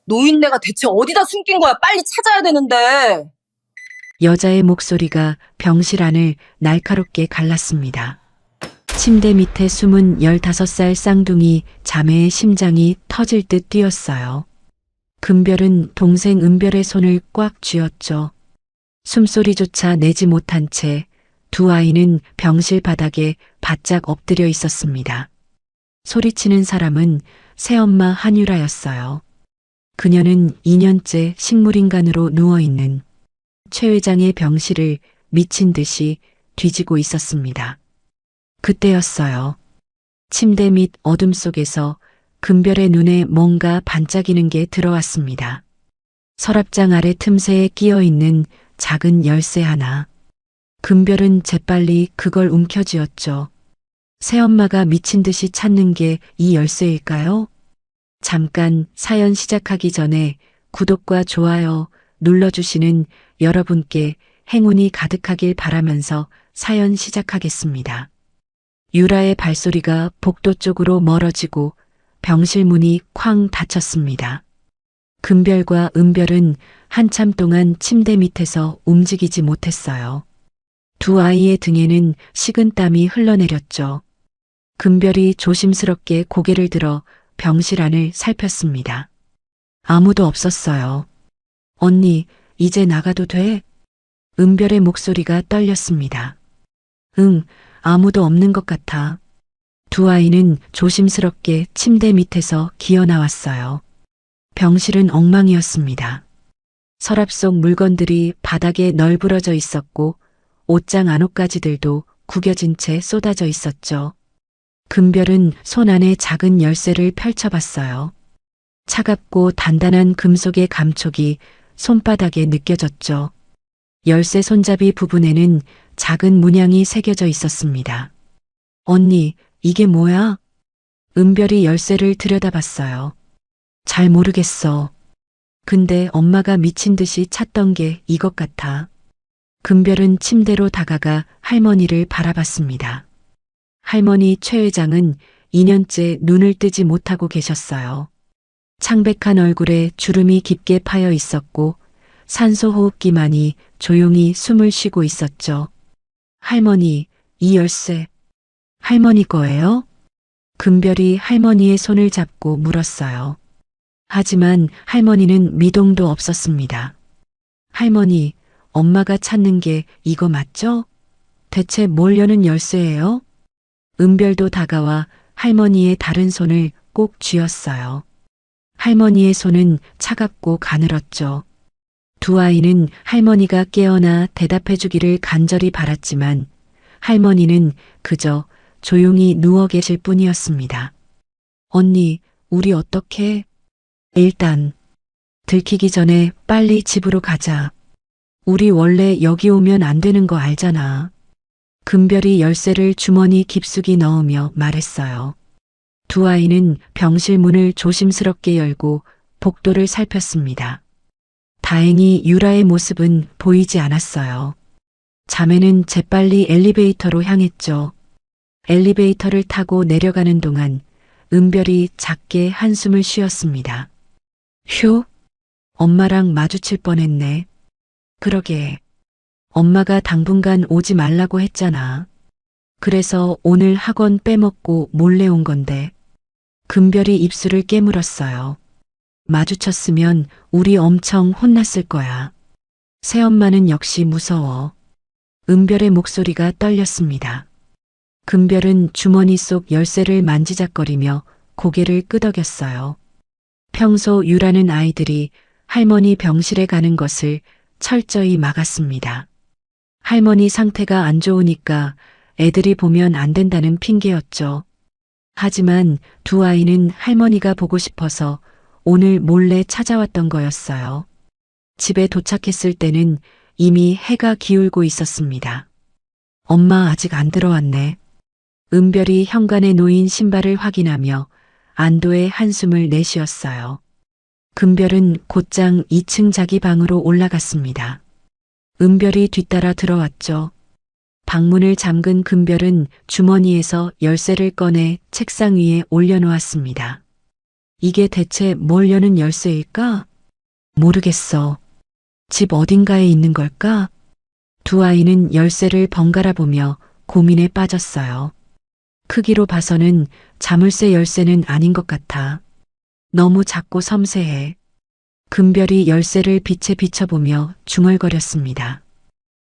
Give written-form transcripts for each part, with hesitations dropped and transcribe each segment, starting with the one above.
노인네가 대체 어디다 숨긴 거야? 빨리 찾아야 되는데. 여자의 목소리가 병실 안을 날카롭게 갈랐습니다. 침대 밑에 숨은 15살 쌍둥이 자매의 심장이 터질 듯 뛰었어요. 금별은 동생 은별의 손을 꽉 쥐었죠. 숨소리조차 내지 못한 채 두 아이는 병실 바닥에 바짝 엎드려 있었습니다. 소리치는 사람은 새엄마 한유라였어요. 그녀는 2년째 식물인간으로 누워있는 최 회장의 병실을 미친 듯이 뒤지고 있었습니다. 그때였어요. 침대 밑 어둠 속에서 금별의 눈에 뭔가 반짝이는 게 들어왔습니다. 서랍장 아래 틈새에 끼어 있는 작은 열쇠 하나. 금별은 재빨리 그걸 움켜쥐었죠. 새엄마가 미친 듯이 찾는 게 이 열쇠일까요? 잠깐 사연 시작하기 전에 구독과 좋아요 눌러주시는 여러분께 행운이 가득하길 바라면서 사연 시작하겠습니다. 유라의 발소리가 복도 쪽으로 멀어지고 병실 문이 쾅 닫혔습니다. 금별과 은별은 한참 동안 침대 밑에서 움직이지 못했어요. 두 아이의 등에는 식은땀이 흘러내렸죠. 금별이 조심스럽게 고개를 들어 병실 안을 살폈습니다. 아무도 없었어요. 언니, 이제 나가도 돼? 은별의 목소리가 떨렸습니다. 응, 아무도 없는 것 같아. 두 아이는 조심스럽게 침대 밑에서 기어 나왔어요. 병실은 엉망이었습니다. 서랍 속 물건들이 바닥에 널브러져 있었고 옷장 안옷가지들도 구겨진 채 쏟아져 있었죠. 금별은 손 안에 작은 열쇠를 펼쳐봤어요. 차갑고 단단한 금속의 감촉이 손바닥에 느껴졌죠. 열쇠 손잡이 부분에는 작은 문양이 새겨져 있었습니다. 언니, 이게 뭐야? 은별이 열쇠를 들여다봤어요. 잘 모르겠어. 근데 엄마가 미친 듯이 찾던 게 이것 같아. 금별은 침대로 다가가 할머니를 바라봤습니다. 할머니 최 회장은 2년째 눈을 뜨지 못하고 계셨어요. 창백한 얼굴에 주름이 깊게 파여 있었고 산소 호흡기만이 조용히 숨을 쉬고 있었죠. 할머니, 이 열쇠, 할머니 거예요? 금별이 할머니의 손을 잡고 물었어요. 하지만 할머니는 미동도 없었습니다. 할머니, 엄마가 찾는 게 이거 맞죠? 대체 뭘 여는 열쇠예요? 은별도 다가와 할머니의 다른 손을 꼭 쥐었어요. 할머니의 손은 차갑고 가늘었죠. 두 아이는 할머니가 깨어나 대답해 주기를 간절히 바랐지만 할머니는 그저 조용히 누워 계실 뿐이었습니다. 언니, 우리 어떡해? 일단 들키기 전에 빨리 집으로 가자. 우리 원래 여기 오면 안 되는 거 알잖아. 금별이 열쇠를 주머니 깊숙이 넣으며 말했어요. 두 아이는 병실 문을 조심스럽게 열고 복도를 살폈습니다. 다행히 유라의 모습은 보이지 않았어요. 자매는 재빨리 엘리베이터로 향했죠. 엘리베이터를 타고 내려가는 동안 은별이 작게 한숨을 쉬었습니다. 휴, 엄마랑 마주칠 뻔했네. 그러게. 엄마가 당분간 오지 말라고 했잖아. 그래서 오늘 학원 빼먹고 몰래 온 건데. 금별이 입술을 깨물었어요. 마주쳤으면 우리 엄청 혼났을 거야. 새엄마는 역시 무서워. 은별의 목소리가 떨렸습니다. 금별은 주머니 속 열쇠를 만지작거리며 고개를 끄덕였어요. 평소 유라는 아이들이 할머니 병실에 가는 것을 철저히 막았습니다. 할머니 상태가 안 좋으니까 애들이 보면 안 된다는 핑계였죠. 하지만 두 아이는 할머니가 보고 싶어서 오늘 몰래 찾아왔던 거였어요. 집에 도착했을 때는 이미 해가 기울고 있었습니다. 엄마 아직 안 들어왔네. 은별이 현관에 놓인 신발을 확인하며 안도의 한숨을 내쉬었어요. 금별은 곧장 2층 자기 방으로 올라갔습니다. 은별이 뒤따라 들어왔죠. 방문을 잠근 금별은 주머니에서 열쇠를 꺼내 책상 위에 올려놓았습니다. 이게 대체 뭘 여는 열쇠일까? 모르겠어. 집 어딘가에 있는 걸까? 두 아이는 열쇠를 번갈아 보며 고민에 빠졌어요. 크기로 봐서는 자물쇠 열쇠는 아닌 것 같아. 너무 작고 섬세해. 금별이 열쇠를 빛에 비춰보며 중얼거렸습니다.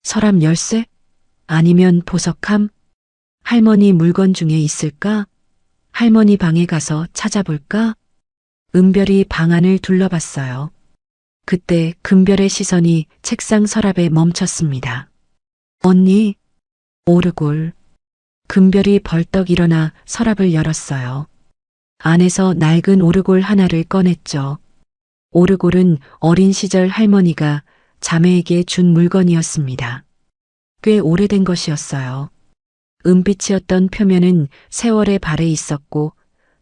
서랍 열쇠? 아니면 보석함? 할머니 물건 중에 있을까? 할머니 방에 가서 찾아볼까? 은별이 방 안을 둘러봤어요. 그때 금별의 시선이 책상 서랍에 멈췄습니다. 언니, 오르골. 금별이 벌떡 일어나 서랍을 열었어요. 안에서 낡은 오르골 하나를 꺼냈죠. 오르골은 어린 시절 할머니가 자매에게 준 물건이었습니다. 꽤 오래된 것이었어요. 은빛이었던 표면은 세월의 발에 있었고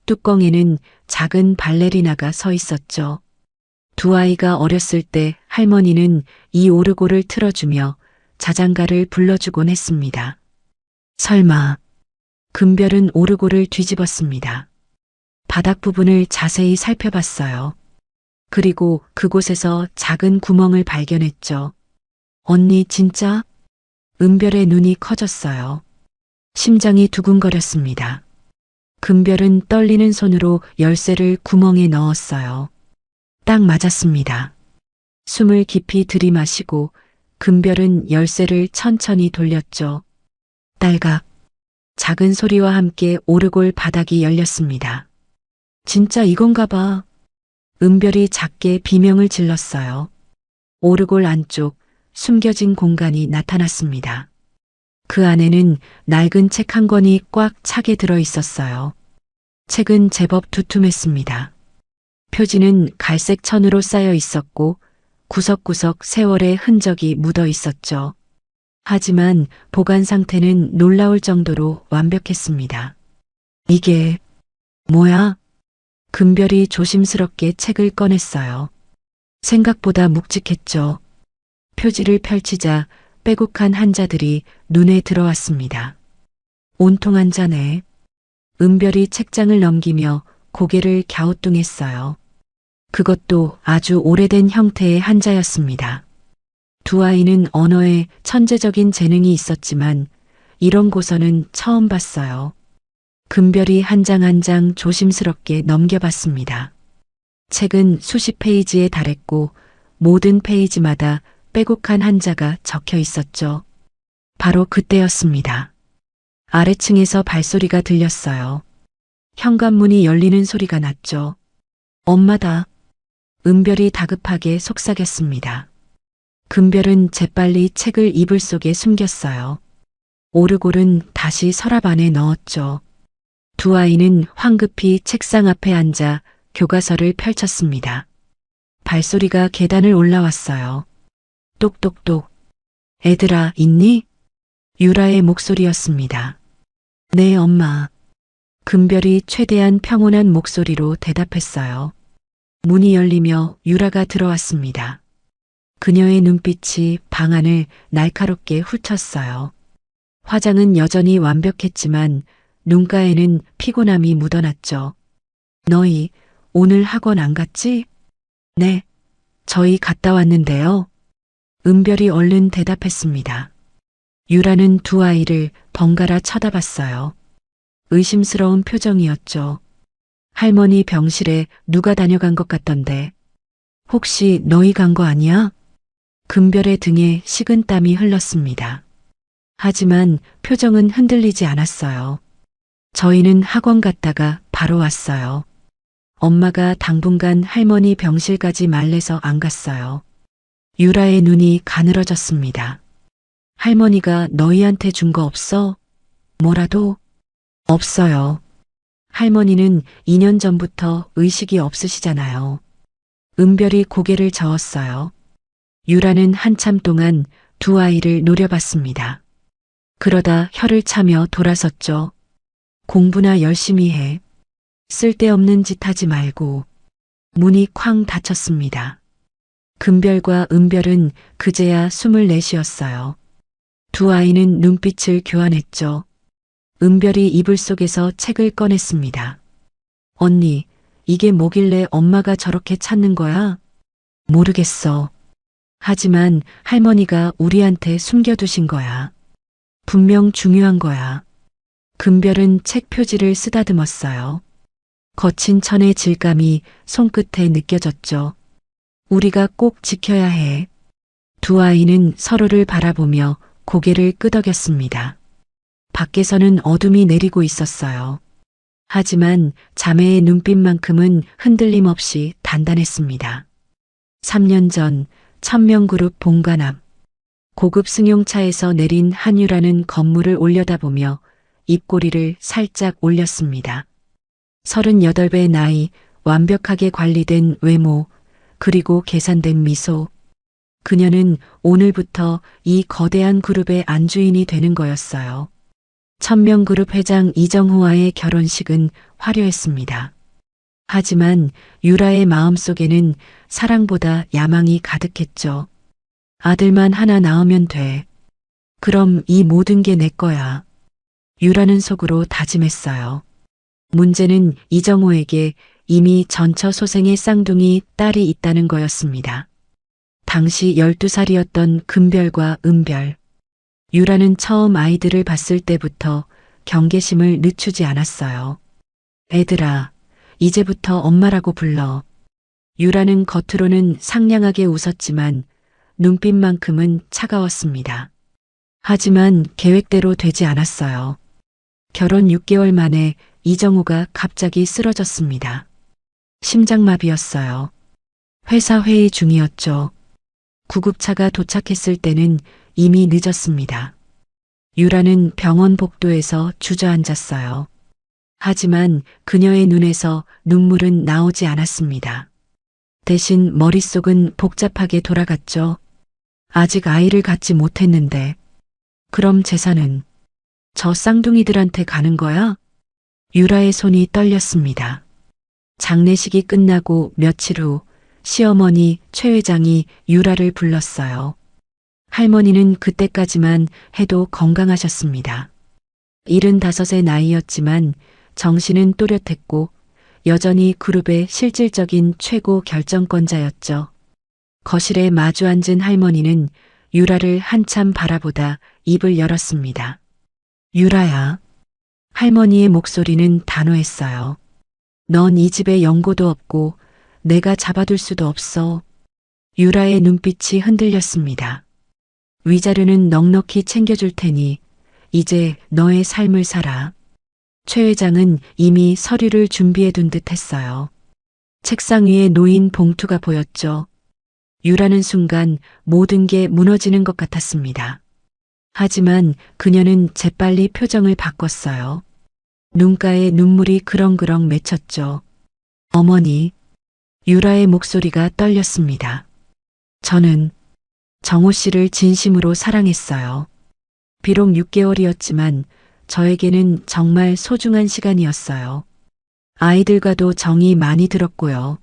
뚜껑에는 작은 발레리나가 서 있었죠. 두 아이가 어렸을 때 할머니는 이 오르골을 틀어주며 자장가를 불러주곤 했습니다. 설마. 금별은 오르골을 뒤집었습니다. 바닥 부분을 자세히 살펴봤어요. 그리고 그곳에서 작은 구멍을 발견했죠. 언니 진짜? 은별의 눈이 커졌어요. 심장이 두근거렸습니다. 금별은 떨리는 손으로 열쇠를 구멍에 넣었어요. 딱 맞았습니다. 숨을 깊이 들이마시고 금별은 열쇠를 천천히 돌렸죠. 딸각. 작은 소리와 함께 오르골 바닥이 열렸습니다. 진짜 이건가 봐. 은별이 작게 비명을 질렀어요. 오르골 안쪽 숨겨진 공간이 나타났습니다. 그 안에는 낡은 책 한 권이 꽉 차게 들어 있었어요. 책은 제법 두툼했습니다. 표지는 갈색 천으로 쌓여 있었고 구석구석 세월의 흔적이 묻어 있었죠. 하지만 보관 상태는 놀라울 정도로 완벽했습니다. 이게 뭐야? 금별이 조심스럽게 책을 꺼냈어요. 생각보다 묵직했죠. 표지를 펼치자 빼곡한 한자들이 눈에 들어왔습니다. 온통 한자네. 은별이 책장을 넘기며 고개를 갸우뚱했어요. 그것도 아주 오래된 형태의 한자였습니다. 두 아이는 언어에 천재적인 재능이 있었지만 이런 고서는 처음 봤어요. 금별이 한 장 한 장 조심스럽게 넘겨봤습니다. 책은 수십 페이지에 달했고 모든 페이지마다 빼곡한 한자가 적혀 있었죠. 바로 그때였습니다. 아래층에서 발소리가 들렸어요. 현관문이 열리는 소리가 났죠. 엄마다. 은별이 다급하게 속삭였습니다. 금별은 재빨리 책을 이불 속에 숨겼어요. 오르골은 다시 서랍 안에 넣었죠. 두 아이는 황급히 책상 앞에 앉아 교과서를 펼쳤습니다. 발소리가 계단을 올라왔어요. 똑똑똑. 애들아, 있니? 유라의 목소리였습니다. 네, 엄마. 금별이 최대한 평온한 목소리로 대답했어요. 문이 열리며 유라가 들어왔습니다. 그녀의 눈빛이 방 안을 날카롭게 훑었어요. 화장은 여전히 완벽했지만 눈가에는 피곤함이 묻어났죠. 너희 오늘 학원 안 갔지? 네, 저희 갔다 왔는데요. 은별이 얼른 대답했습니다. 유라는 두 아이를 번갈아 쳐다봤어요. 의심스러운 표정이었죠. 할머니 병실에 누가 다녀간 것 같던데. 혹시 너희 간 거 아니야? 금별의 등에 식은땀이 흘렀습니다. 하지만 표정은 흔들리지 않았어요. 저희는 학원 갔다가 바로 왔어요. 엄마가 당분간 할머니 병실까지 말래서 안 갔어요. 유라의 눈이 가늘어졌습니다. 할머니가 너희한테 준 거 없어? 뭐라도? 없어요. 할머니는 2년 전부터 의식이 없으시잖아요. 은별이 고개를 저었어요. 유라는 한참 동안 두 아이를 노려봤습니다. 그러다 혀를 차며 돌아섰죠. 공부나 열심히 해. 쓸데없는 짓 하지 말고. 문이 쾅 닫혔습니다. 금별과 은별은 그제야 숨을 내쉬었어요. 두 아이는 눈빛을 교환했죠. 은별이 이불 속에서 책을 꺼냈습니다. 언니, 이게 뭐길래 엄마가 저렇게 찾는 거야? 모르겠어. 하지만 할머니가 우리한테 숨겨두신 거야. 분명 중요한 거야. 금별은 책 표지를 쓰다듬었어요. 거친 천의 질감이 손끝에 느껴졌죠. 우리가 꼭 지켜야 해. 두 아이는 서로를 바라보며 고개를 끄덕였습니다. 밖에서는 어둠이 내리고 있었어요. 하지만 자매의 눈빛만큼은 흔들림 없이 단단했습니다. 3년 전 천명그룹 본관 앞 고급 승용차에서 내린 한유라는 건물을 올려다보며 입꼬리를 살짝 올렸습니다. 38배 나이, 완벽하게 관리된 외모, 그리고 계산된 미소. 그녀는 오늘부터 이 거대한 그룹의 안주인이 되는 거였어요. 천명그룹 회장 이정호와의 결혼식은 화려했습니다. 하지만 유라의 마음속에는 사랑보다 야망이 가득했죠. 아들만 하나 낳으면 돼. 그럼 이 모든 게 내 거야. 유라는 속으로 다짐했어요. 문제는 이정호에게 이미 전처소생의 쌍둥이 딸이 있다는 거였습니다. 당시 12살이었던 금별과 은별. 유라는 처음 아이들을 봤을 때부터 경계심을 늦추지 않았어요. 애들아, 이제부터 엄마라고 불러. 유라는 겉으로는 상냥하게 웃었지만 눈빛만큼은 차가웠습니다. 하지만 계획대로 되지 않았어요. 결혼 6개월 만에 이정우가 갑자기 쓰러졌습니다. 심장마비였어요. 회사 회의 중이었죠. 구급차가 도착했을 때는 이미 늦었습니다. 유라는 병원 복도에서 주저앉았어요. 하지만 그녀의 눈에서 눈물은 나오지 않았습니다. 대신 머릿속은 복잡하게 돌아갔죠. 아직 아이를 갖지 못했는데. 그럼 재산은 저 쌍둥이들한테 가는 거야? 유라의 손이 떨렸습니다. 장례식이 끝나고 며칠 후 시어머니 최 회장이 유라를 불렀어요. 할머니는 그때까지만 해도 건강하셨습니다. 75의 나이였지만 정신은 또렷했고 여전히 그룹의 실질적인 최고 결정권자였죠. 거실에 마주 앉은 할머니는 유라를 한참 바라보다 입을 열었습니다. 유라야. 할머니의 목소리는 단호했어요. 넌 이 집에 연고도 없고 내가 잡아둘 수도 없어. 유라의 눈빛이 흔들렸습니다. 위자료는 넉넉히 챙겨줄 테니 이제 너의 삶을 살아. 최 회장은 이미 서류를 준비해둔 듯 했어요. 책상 위에 놓인 봉투가 보였죠. 유라는 순간 모든 게 무너지는 것 같았습니다. 하지만 그녀는 재빨리 표정을 바꿨어요. 눈가에 눈물이 그렁그렁 맺혔죠. 어머니, 유라의 목소리가 떨렸습니다. 저는 정호 씨를 진심으로 사랑했어요. 비록 6개월이었지만 저에게는 정말 소중한 시간이었어요. 아이들과도 정이 많이 들었고요.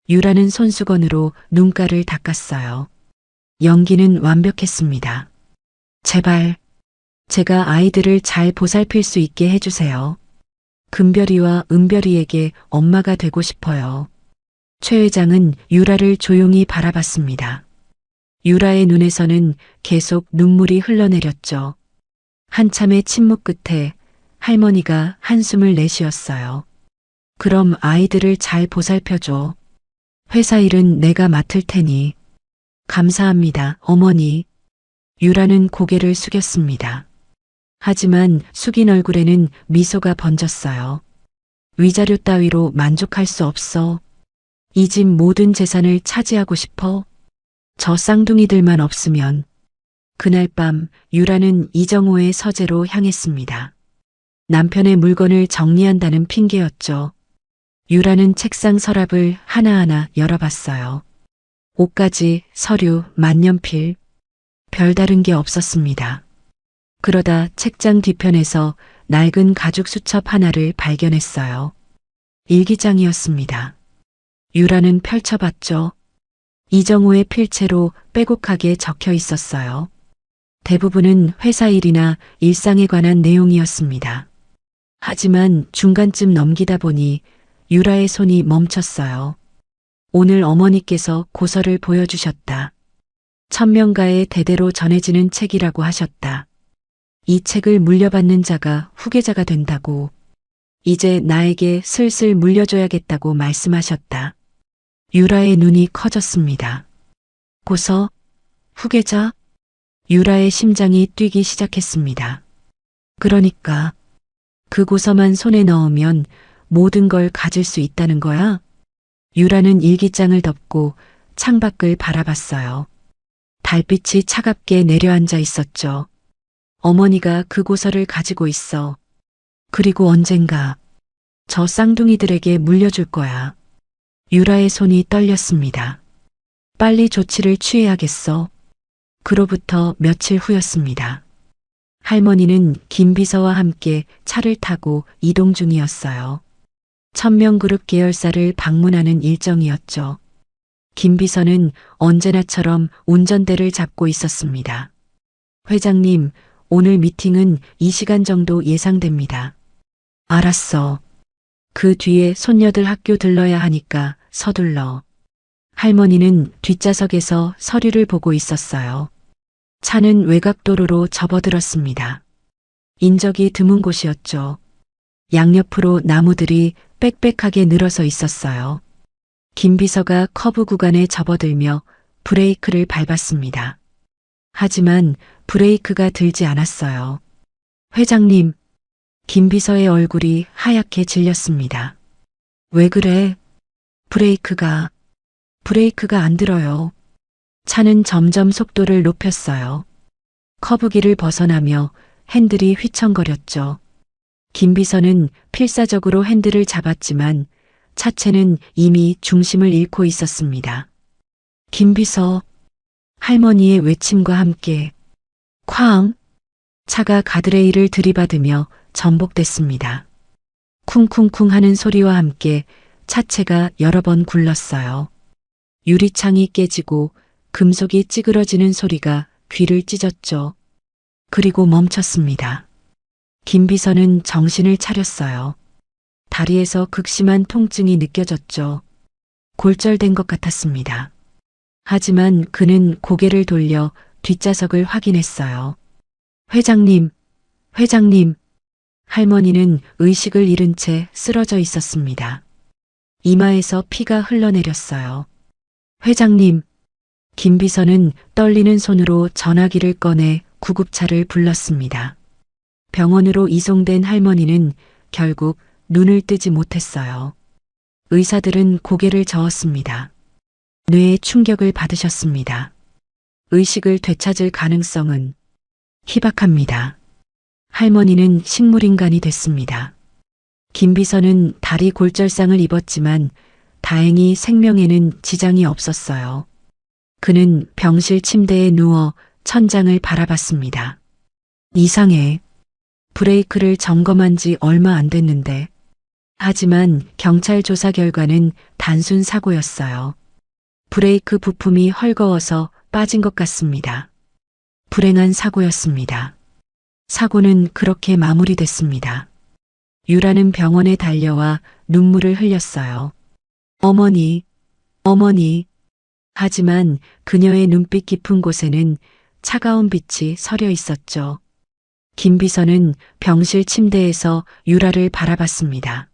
유라는 손수건으로 눈가를 닦았어요. 연기는 완벽했습니다. 제발, 제가 아이들을 잘 보살필 수 있게 해주세요. 금별이와 은별이에게 엄마가 되고 싶어요. 최 회장은 유라를 조용히 바라봤습니다. 유라의 눈에서는 계속 눈물이 흘러내렸죠. 한참의 침묵 끝에 할머니가 한숨을 내쉬었어요. 그럼 아이들을 잘 보살펴줘. 회사 일은 내가 맡을 테니. 감사합니다, 어머니. 유라는 고개를 숙였습니다. 하지만 숙인 얼굴에는 미소가 번졌어요. 위자료 따위로 만족할 수 없어. 이 집 모든 재산을 차지하고 싶어. 저 쌍둥이들만 없으면. 그날 밤 유라는 이정호의 서재로 향했습니다. 남편의 물건을 정리한다는 핑계였죠. 유라는 책상 서랍을 하나하나 열어봤어요. 옷가지, 서류, 만년필. 별다른 게 없었습니다. 그러다 책장 뒤편에서 낡은 가죽 수첩 하나를 발견했어요. 일기장이었습니다. 유라는 펼쳐봤죠. 이정호의 필체로 빼곡하게 적혀 있었어요. 대부분은 회사 일이나 일상에 관한 내용이었습니다. 하지만 중간쯤 넘기다 보니 유라의 손이 멈췄어요. 오늘 어머니께서 고서를 보여주셨다. 천명가에 대대로 전해지는 책이라고 하셨다. 이 책을 물려받는 자가 후계자가 된다고. 이제 나에게 슬슬 물려줘야겠다고 말씀하셨다. 유라의 눈이 커졌습니다. 고서, 후계자? 유라의 심장이 뛰기 시작했습니다. 그러니까 그 고서만 손에 넣으면 모든 걸 가질 수 있다는 거야? 유라는 일기장을 덮고 창밖을 바라봤어요. 달빛이 차갑게 내려앉아 있었죠. 어머니가 그 고서를 가지고 있어. 그리고 언젠가 저 쌍둥이들에게 물려줄 거야. 유라의 손이 떨렸습니다. 빨리 조치를 취해야겠어. 그로부터 며칠 후였습니다. 할머니는 김비서와 함께 차를 타고 이동 중이었어요. 천명그룹 계열사를 방문하는 일정이었죠. 김비서는 언제나처럼 운전대를 잡고 있었습니다. 회장님, 오늘 미팅은 이 시간 정도 예상됩니다. 알았어. 그 뒤에 손녀들 학교 들러야 하니까 서둘러. 할머니는 뒷좌석에서 서류를 보고 있었어요. 차는 외곽도로로 접어들었습니다. 인적이 드문 곳이었죠. 양옆으로 나무들이 빽빽하게 늘어서 있었어요. 김비서가 커브 구간에 접어들며 브레이크를 밟았습니다. 하지만 브레이크가 들지 않았어요. 회장님, 김비서의 얼굴이 하얗게 질렸습니다. 왜 그래? 브레이크가 안 들어요. 차는 점점 속도를 높였어요. 커브길을 벗어나며 핸들이 휘청거렸죠. 김비서는 필사적으로 핸들을 잡았지만 차체는 이미 중심을 잃고 있었습니다. 김비서, 할머니의 외침과 함께 쾅! 차가 가드레일을 들이받으며 전복됐습니다. 쿵쿵쿵 하는 소리와 함께 차체가 여러 번 굴렀어요. 유리창이 깨지고 금속이 찌그러지는 소리가 귀를 찢었죠. 그리고 멈췄습니다. 김비서는 정신을 차렸어요. 다리에서 극심한 통증이 느껴졌죠. 골절된 것 같았습니다. 하지만 그는 고개를 돌려 뒷좌석을 확인했어요. 회장님, 회장님. 할머니는 의식을 잃은 채 쓰러져 있었습니다. 이마에서 피가 흘러내렸어요. 회장님. 김비서는 떨리는 손으로 전화기를 꺼내 구급차를 불렀습니다. 병원으로 이송된 할머니는 결국 눈을 뜨지 못했어요. 의사들은 고개를 저었습니다. 뇌에 충격을 받으셨습니다. 의식을 되찾을 가능성은 희박합니다. 할머니는 식물인간이 됐습니다. 김비서는 다리 골절상을 입었지만 다행히 생명에는 지장이 없었어요. 그는 병실 침대에 누워 천장을 바라봤습니다. 이상해. 브레이크를 점검한 지 얼마 안 됐는데. 하지만 경찰 조사 결과는 단순 사고였어요. 브레이크 부품이 헐거워서 빠진 것 같습니다. 불행한 사고였습니다. 사고는 그렇게 마무리됐습니다. 유라는 병원에 달려와 눈물을 흘렸어요. 어머니, 어머니. 하지만 그녀의 눈빛 깊은 곳에는 차가운 빛이 서려 있었죠. 김비서는 병실 침대에서 유라를 바라봤습니다.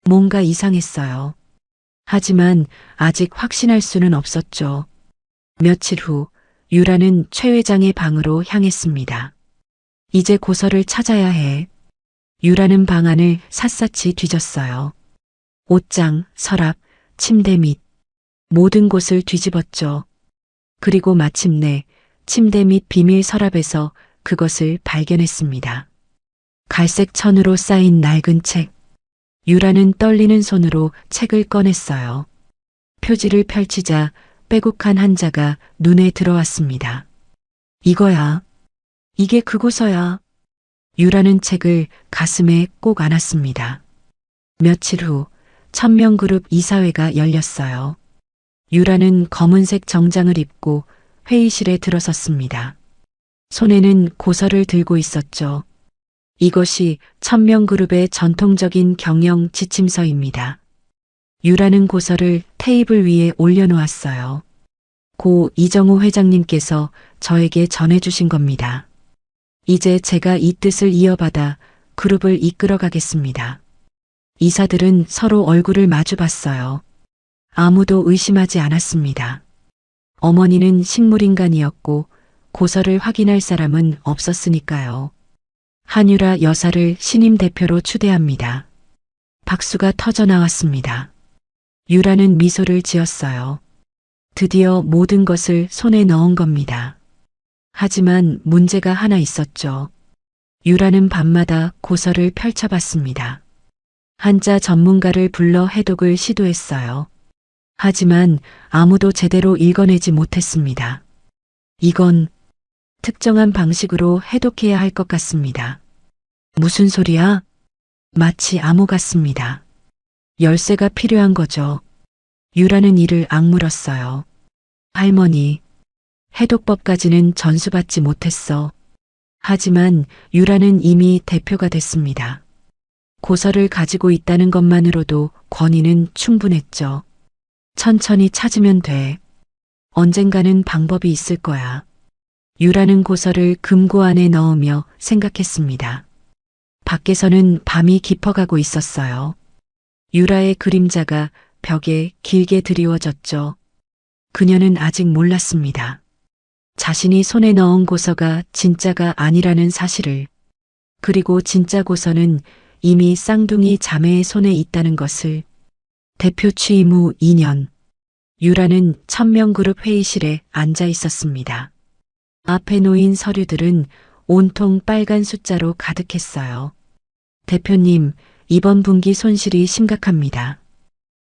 뭔가 이상했어요. 하지만 아직 확신할 수는 없었죠. 며칠 후 유라는 최 회장의 방으로 향했습니다. 이제 고서를 찾아야 해. 유라는 방안을 샅샅이 뒤졌어요. 옷장, 서랍, 침대 밑 모든 곳을 뒤집었죠. 그리고 마침내 침대 밑 비밀 서랍에서 그것을 발견했습니다. 갈색 천으로 쌓인 낡은 책. 유라는 떨리는 손으로 책을 꺼냈어요. 표지를 펼치자 빼곡한 한자가 눈에 들어왔습니다. 이거야. 이게 그고서야. 유라는 책을 가슴에 꼭 안았습니다. 며칠 후 천명그룹 이사회가 열렸어요. 유라는 검은색 정장을 입고 회의실에 들어섰습니다. 손에는 고서를 들고 있었죠. 이것이 천명그룹의 전통적인 경영 지침서입니다. 유라는 고서를 테이블 위에 올려놓았어요. 고 이정우 회장님께서 저에게 전해주신 겁니다. 이제 제가 이 뜻을 이어받아 그룹을 이끌어가겠습니다. 이사들은 서로 얼굴을 마주봤어요. 아무도 의심하지 않았습니다. 어머니는 식물인간이었고 고서를 확인할 사람은 없었으니까요. 한유라 여사를 신임 대표로 추대합니다. 박수가 터져 나왔습니다. 유라는 미소를 지었어요. 드디어 모든 것을 손에 넣은 겁니다. 하지만 문제가 하나 있었죠. 유라는 밤마다 고서를 펼쳐봤습니다. 한자 전문가를 불러 해독을 시도했어요. 하지만 아무도 제대로 읽어내지 못했습니다. 이건 특정한 방식으로 해독해야 할 것 같습니다. 무슨 소리야? 마치 암호 같습니다. 열쇠가 필요한 거죠. 유라는 이를 악물었어요. 할머니, 해독법까지는 전수받지 못했어. 하지만 유라는 이미 대표가 됐습니다. 고서를 가지고 있다는 것만으로도 권위는 충분했죠. 천천히 찾으면 돼. 언젠가는 방법이 있을 거야. 유라는 고서를 금고 안에 넣으며 생각했습니다. 밖에서는 밤이 깊어가고 있었어요. 유라의 그림자가 벽에 길게 드리워졌죠. 그녀는 아직 몰랐습니다. 자신이 손에 넣은 고서가 진짜가 아니라는 사실을, 그리고 진짜 고서는 이미 쌍둥이 자매의 손에 있다는 것을. 대표 취임 후 2년, 유라는 천명그룹 회의실에 앉아 있었습니다. 앞에 놓인 서류들은 온통 빨간 숫자로 가득했어요. 대표님, 이번 분기 손실이 심각합니다.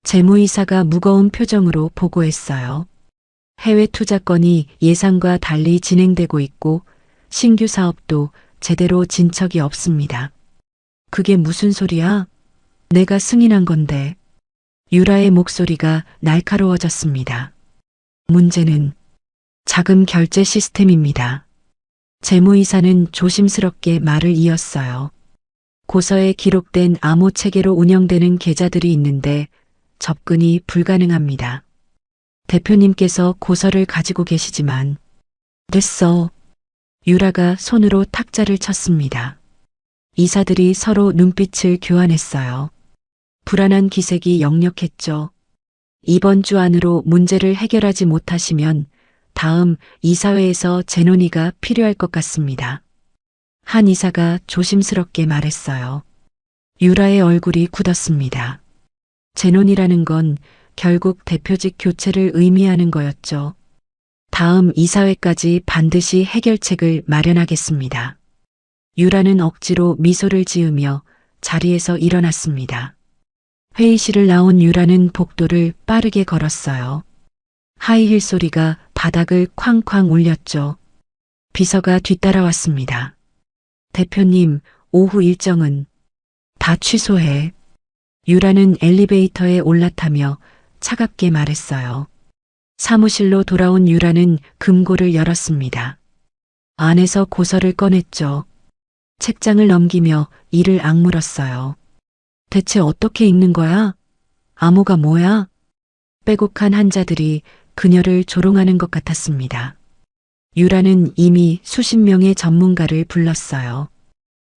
재무이사가 무거운 표정으로 보고했어요. 해외 투자건이 예상과 달리 진행되고 있고 신규 사업도 제대로 진척이 없습니다. 그게 무슨 소리야? 내가 승인한 건데. 유라의 목소리가 날카로워졌습니다. 문제는 자금 결제 시스템입니다. 재무이사는 조심스럽게 말을 이었어요. 고서에 기록된 암호 체계로 운영되는 계좌들이 있는데 접근이 불가능합니다. 대표님께서 고서를 가지고 계시지만. 됐어. 유라가 손으로 탁자를 쳤습니다. 이사들이 서로 눈빛을 교환했어요. 불안한 기색이 역력했죠. 이번 주 안으로 문제를 해결하지 못하시면 다음 이사회에서 재논의가 필요할 것 같습니다. 한 이사가 조심스럽게 말했어요. 유라의 얼굴이 굳었습니다. 재논의라는 건 결국 대표직 교체를 의미하는 거였죠. 다음 이사회까지 반드시 해결책을 마련하겠습니다. 유라는 억지로 미소를 지으며 자리에서 일어났습니다. 회의실을 나온 유라는 복도를 빠르게 걸었어요. 하이힐 소리가 바닥을 쾅쾅 울렸죠. 비서가 뒤따라왔습니다. 대표님, 오후 일정은 다 취소해. 유라는 엘리베이터에 올라타며 차갑게 말했어요. 사무실로 돌아온 유라는 금고를 열었습니다. 안에서 고서를 꺼냈죠. 책장을 넘기며 이를 악물었어요. 대체 어떻게 읽는 거야? 암호가 뭐야? 빼곡한 한자들이 그녀를 조롱하는 것 같았습니다. 유라는 이미 수십 명의 전문가를 불렀어요.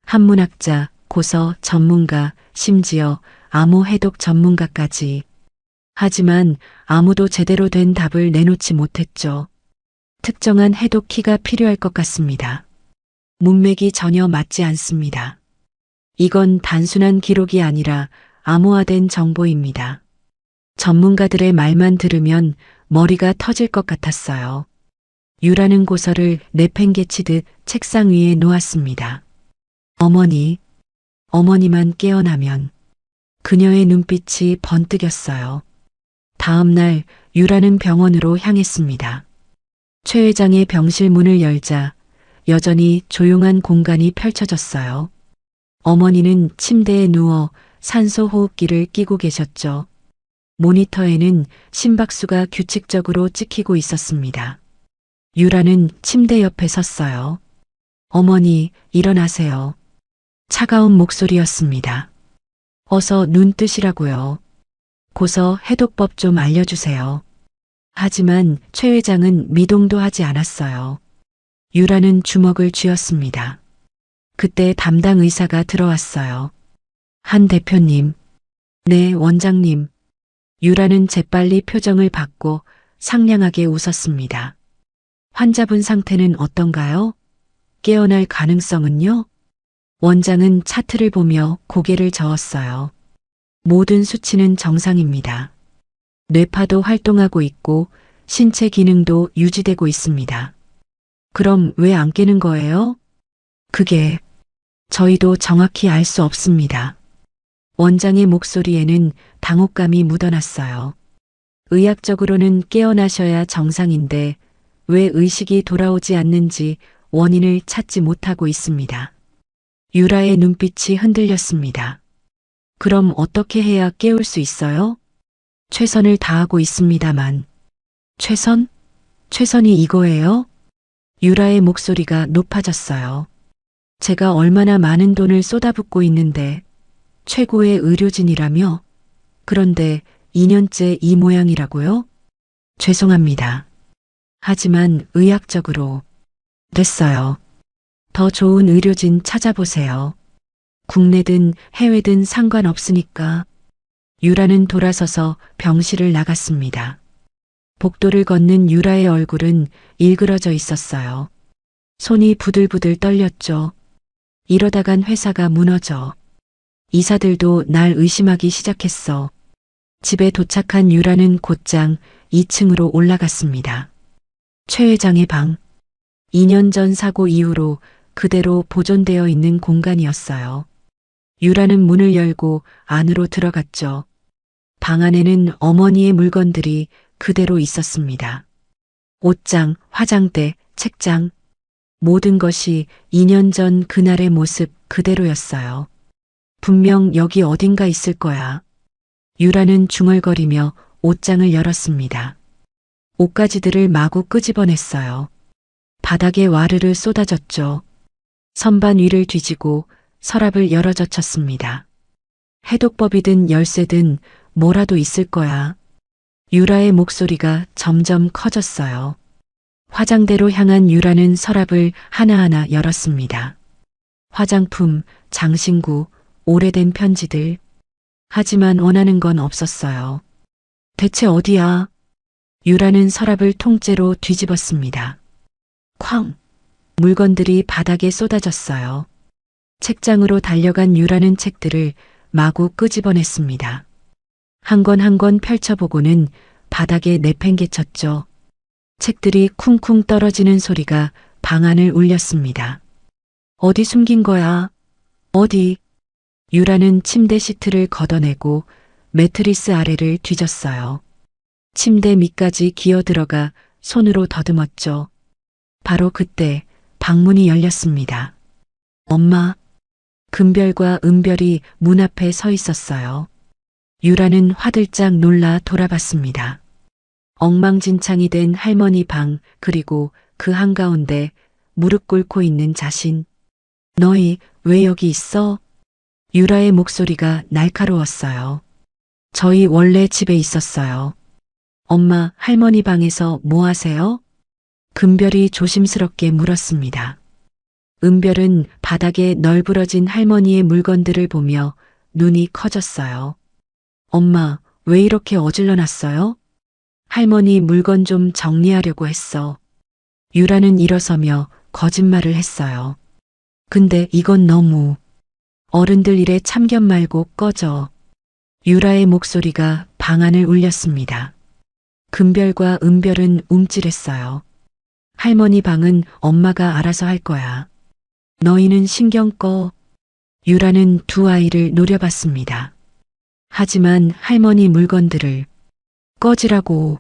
한문학자, 고서 전문가, 심지어 암호 해독 전문가까지. 하지만 아무도 제대로 된 답을 내놓지 못했죠. 특정한 해독 키가 필요할 것 같습니다. 문맥이 전혀 맞지 않습니다. 이건 단순한 기록이 아니라 암호화된 정보입니다. 전문가들의 말만 들으면 머리가 터질 것 같았어요. 유라는 고서를 내팽개치듯 책상 위에 놓았습니다. 어머니만 깨어나면. 그녀의 눈빛이 번뜩였어요. 다음 날 유라는 병원으로 향했습니다. 최 회장의 병실 문을 열자 여전히 조용한 공간이 펼쳐졌어요. 어머니는 침대에 누워 산소 호흡기를 끼고 계셨죠. 모니터에는 심박수가 규칙적으로 찍히고 있었습니다. 유라는 침대 옆에 섰어요. 어머니, 일어나세요. 차가운 목소리였습니다. 어서 눈 뜨시라고요. 고서 해독법 좀 알려주세요. 하지만 최 회장은 미동도 하지 않았어요. 유라는 주먹을 쥐었습니다. 그때 담당 의사가 들어왔어요. 한 대표님. 네, 원장님. 유라는 재빨리 표정을 바꿔 상냥하게 웃었습니다. 환자분 상태는 어떤가요? 깨어날 가능성은요? 원장은 차트를 보며 고개를 저었어요. 모든 수치는 정상입니다. 뇌파도 활동하고 있고 신체 기능도 유지되고 있습니다. 그럼 왜 안 깨는 거예요? 그게 저희도 정확히 알 수 없습니다. 원장의 목소리에는 당혹감이 묻어났어요. 의학적으로는 깨어나셔야 정상인데 왜 의식이 돌아오지 않는지 원인을 찾지 못하고 있습니다. 유라의 눈빛이 흔들렸습니다. 그럼 어떻게 해야 깨울 수 있어요? 최선을 다하고 있습니다만. 최선? 최선이 이거예요? 유라의 목소리가 높아졌어요. 제가 얼마나 많은 돈을 쏟아붓고 있는데 최고의 의료진이라며? 그런데 2년째 이 모양이라고요? 죄송합니다. 하지만 의학적으로 됐어요. 더 좋은 의료진 찾아보세요. 국내든 해외든 상관없으니까. 유라는 돌아서서 병실을 나갔습니다. 복도를 걷는 유라의 얼굴은 일그러져 있었어요. 손이 부들부들 떨렸죠. 이러다간 회사가 무너져. 이사들도 날 의심하기 시작했어. 집에 도착한 유라는 곧장 2층으로 올라갔습니다. 최 회장의 방. 2년 전 사고 이후로 그대로 보존되어 있는 공간이었어요. 유라는 문을 열고 안으로 들어갔죠. 방 안에는 어머니의 물건들이 그대로 있었습니다. 옷장, 화장대, 책장. 모든 것이 2년 전 그날의 모습 그대로였어요. 분명 여기 어딘가 있을 거야. 유라는 중얼거리며 옷장을 열었습니다. 옷가지들을 마구 끄집어냈어요. 바닥에 와르르 쏟아졌죠. 선반 위를 뒤지고 서랍을 열어젖혔습니다. 해독법이든 열쇠든 뭐라도 있을 거야. 유라의 목소리가 점점 커졌어요. 화장대로 향한 유라는 서랍을 하나하나 열었습니다. 화장품, 장신구, 오래된 편지들. 하지만 원하는 건 없었어요. 대체 어디야? 유라는 서랍을 통째로 뒤집었습니다. 쾅! 물건들이 바닥에 쏟아졌어요. 책장으로 달려간 유라는 책들을 마구 끄집어냈습니다. 한 권 한 권 펼쳐보고는 바닥에 내팽개쳤죠. 책들이 쿵쿵 떨어지는 소리가 방 안을 울렸습니다. 어디 숨긴 거야? 어디? 유라는 침대 시트를 걷어내고 매트리스 아래를 뒤졌어요. 침대 밑까지 기어들어가 손으로 더듬었죠. 바로 그때 방문이 열렸습니다. 엄마. 금별과 은별이 문 앞에 서 있었어요. 유라는 화들짝 놀라 돌아봤습니다. 엉망진창이 된 할머니 방, 그리고 그 한가운데 무릎 꿇고 있는 자신. 너희 왜 여기 있어? 유라의 목소리가 날카로웠어요. 저희 원래 집에 있었어요. 엄마, 할머니 방에서 뭐 하세요? 금별이 조심스럽게 물었습니다. 은별은 바닥에 널브러진 할머니의 물건들을 보며 눈이 커졌어요. 엄마, 왜 이렇게 어질러놨어요? 할머니 물건 좀 정리하려고 했어. 유라는 일어서며 거짓말을 했어요. 근데 이건 너무. 어른들 일에 참견 말고 꺼져. 유라의 목소리가 방 안을 울렸습니다. 금별과 은별은 움찔했어요. 할머니 방은 엄마가 알아서 할 거야. 너희는 신경 꺼. 유라는 두 아이를 노려봤습니다. 하지만 할머니 물건들을 꺼지라고.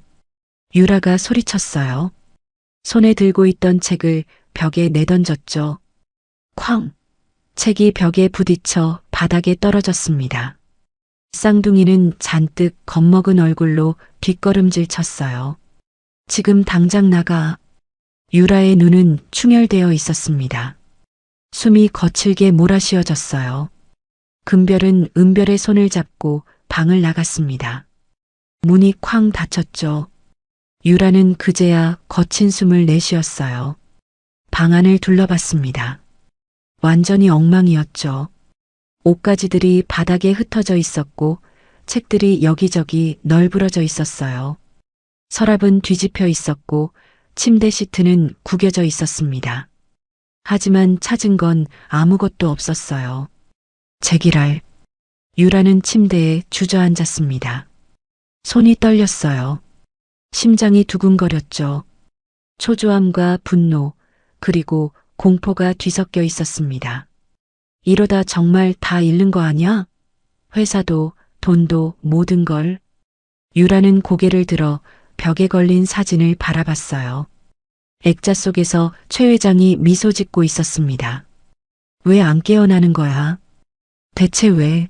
유라가 소리쳤어요. 손에 들고 있던 책을 벽에 내던졌죠. 쾅! 책이 벽에 부딪혀 바닥에 떨어졌습니다. 쌍둥이는 잔뜩 겁먹은 얼굴로 뒷걸음질 쳤어요. 지금 당장 나가. 유라의 눈은 충혈되어 있었습니다. 숨이 거칠게 몰아쉬어졌어요. 금별은 은별의 손을 잡고 방을 나갔습니다. 문이 쾅 닫혔죠. 유라는 그제야 거친 숨을 내쉬었어요. 방 안을 둘러봤습니다. 완전히 엉망이었죠. 옷가지들이 바닥에 흩어져 있었고 책들이 여기저기 널브러져 있었어요. 서랍은 뒤집혀 있었고 침대 시트는 구겨져 있었습니다. 하지만 찾은 건 아무것도 없었어요. 제기랄. 유라는 침대에 주저앉았습니다. 손이 떨렸어요. 심장이 두근거렸죠. 초조함과 분노, 그리고 공포가 뒤섞여 있었습니다. 이러다 정말 다 잃는 거 아니야? 회사도, 돈도, 모든 걸. 유라는 고개를 들어 벽에 걸린 사진을 바라봤어요. 액자 속에서 최 회장이 미소 짓고 있었습니다. 왜 안 깨어나는 거야? 대체 왜?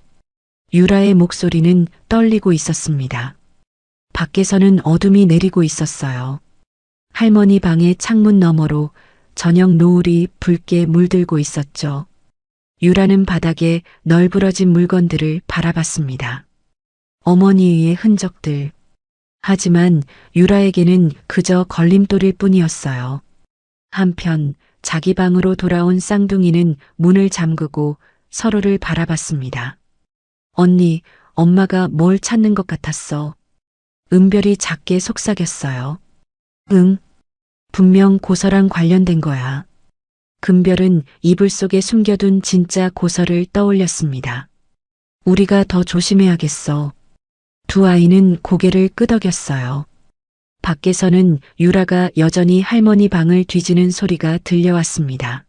유라의 목소리는 떨리고 있었습니다. 밖에서는 어둠이 내리고 있었어요. 할머니 방의 창문 너머로 저녁 노을이 붉게 물들고 있었죠. 유라는 바닥에 널브러진 물건들을 바라봤습니다. 어머니의 흔적들. 하지만 유라에게는 그저 걸림돌일 뿐이었어요. 한편 자기 방으로 돌아온 쌍둥이는 문을 잠그고 서로를 바라봤습니다. 언니, 엄마가 뭘 찾는 것 같았어. 은별이 작게 속삭였어요. 응, 분명 고서랑 관련된 거야. 금별은 이불 속에 숨겨둔 진짜 고서를 떠올렸습니다. 우리가 더 조심해야겠어. 두 아이는 고개를 끄덕였어요. 밖에서는 유라가 여전히 할머니 방을 뒤지는 소리가 들려왔습니다.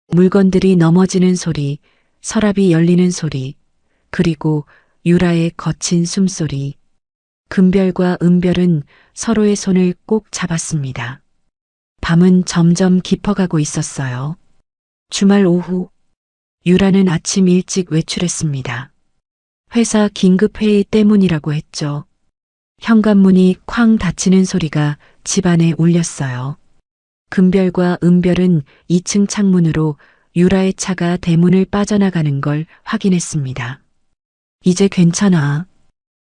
물건들이 넘어지는 소리, 서랍이 열리는 소리, 그리고 유라의 거친 숨소리. 금별과 은별은 서로의 손을 꼭 잡았습니다. 밤은 점점 깊어가고 있었어요. 주말 오후, 유라는 아침 일찍 외출했습니다. 회사 긴급회의 때문이라고 했죠. 현관문이 쾅 닫히는 소리가 집안에 울렸어요. 금별과 은별은 2층 창문으로 유라의 차가 대문을 빠져나가는 걸 확인했습니다. 이제 괜찮아.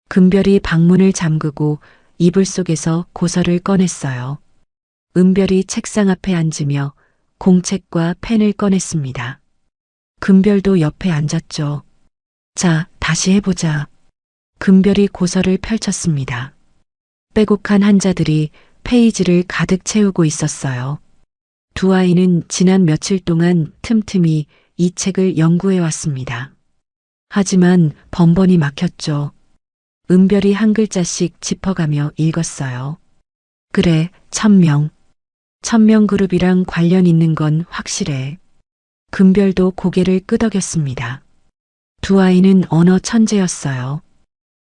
금별이 방문을 잠그고 이불 속에서 고서를 꺼냈어요. 은별이 책상 앞에 앉으며 공책과 펜을 꺼냈습니다. 금별도 옆에 앉았죠. 자, 다시 해보자. 금별이 고서를 펼쳤습니다. 빼곡한 한자들이 페이지를 가득 채우고 있었어요. 두 아이는 지난 며칠 동안 틈틈이 이 책을 연구해 왔습니다. 하지만 번번이 막혔죠. 은별이 한 글자씩 짚어가며 읽었어요. 그래, 1000명. 1000명 그룹이랑 관련 있는 건 확실해. 금별도 고개를 끄덕였습니다. 두 아이는 언어 천재였어요.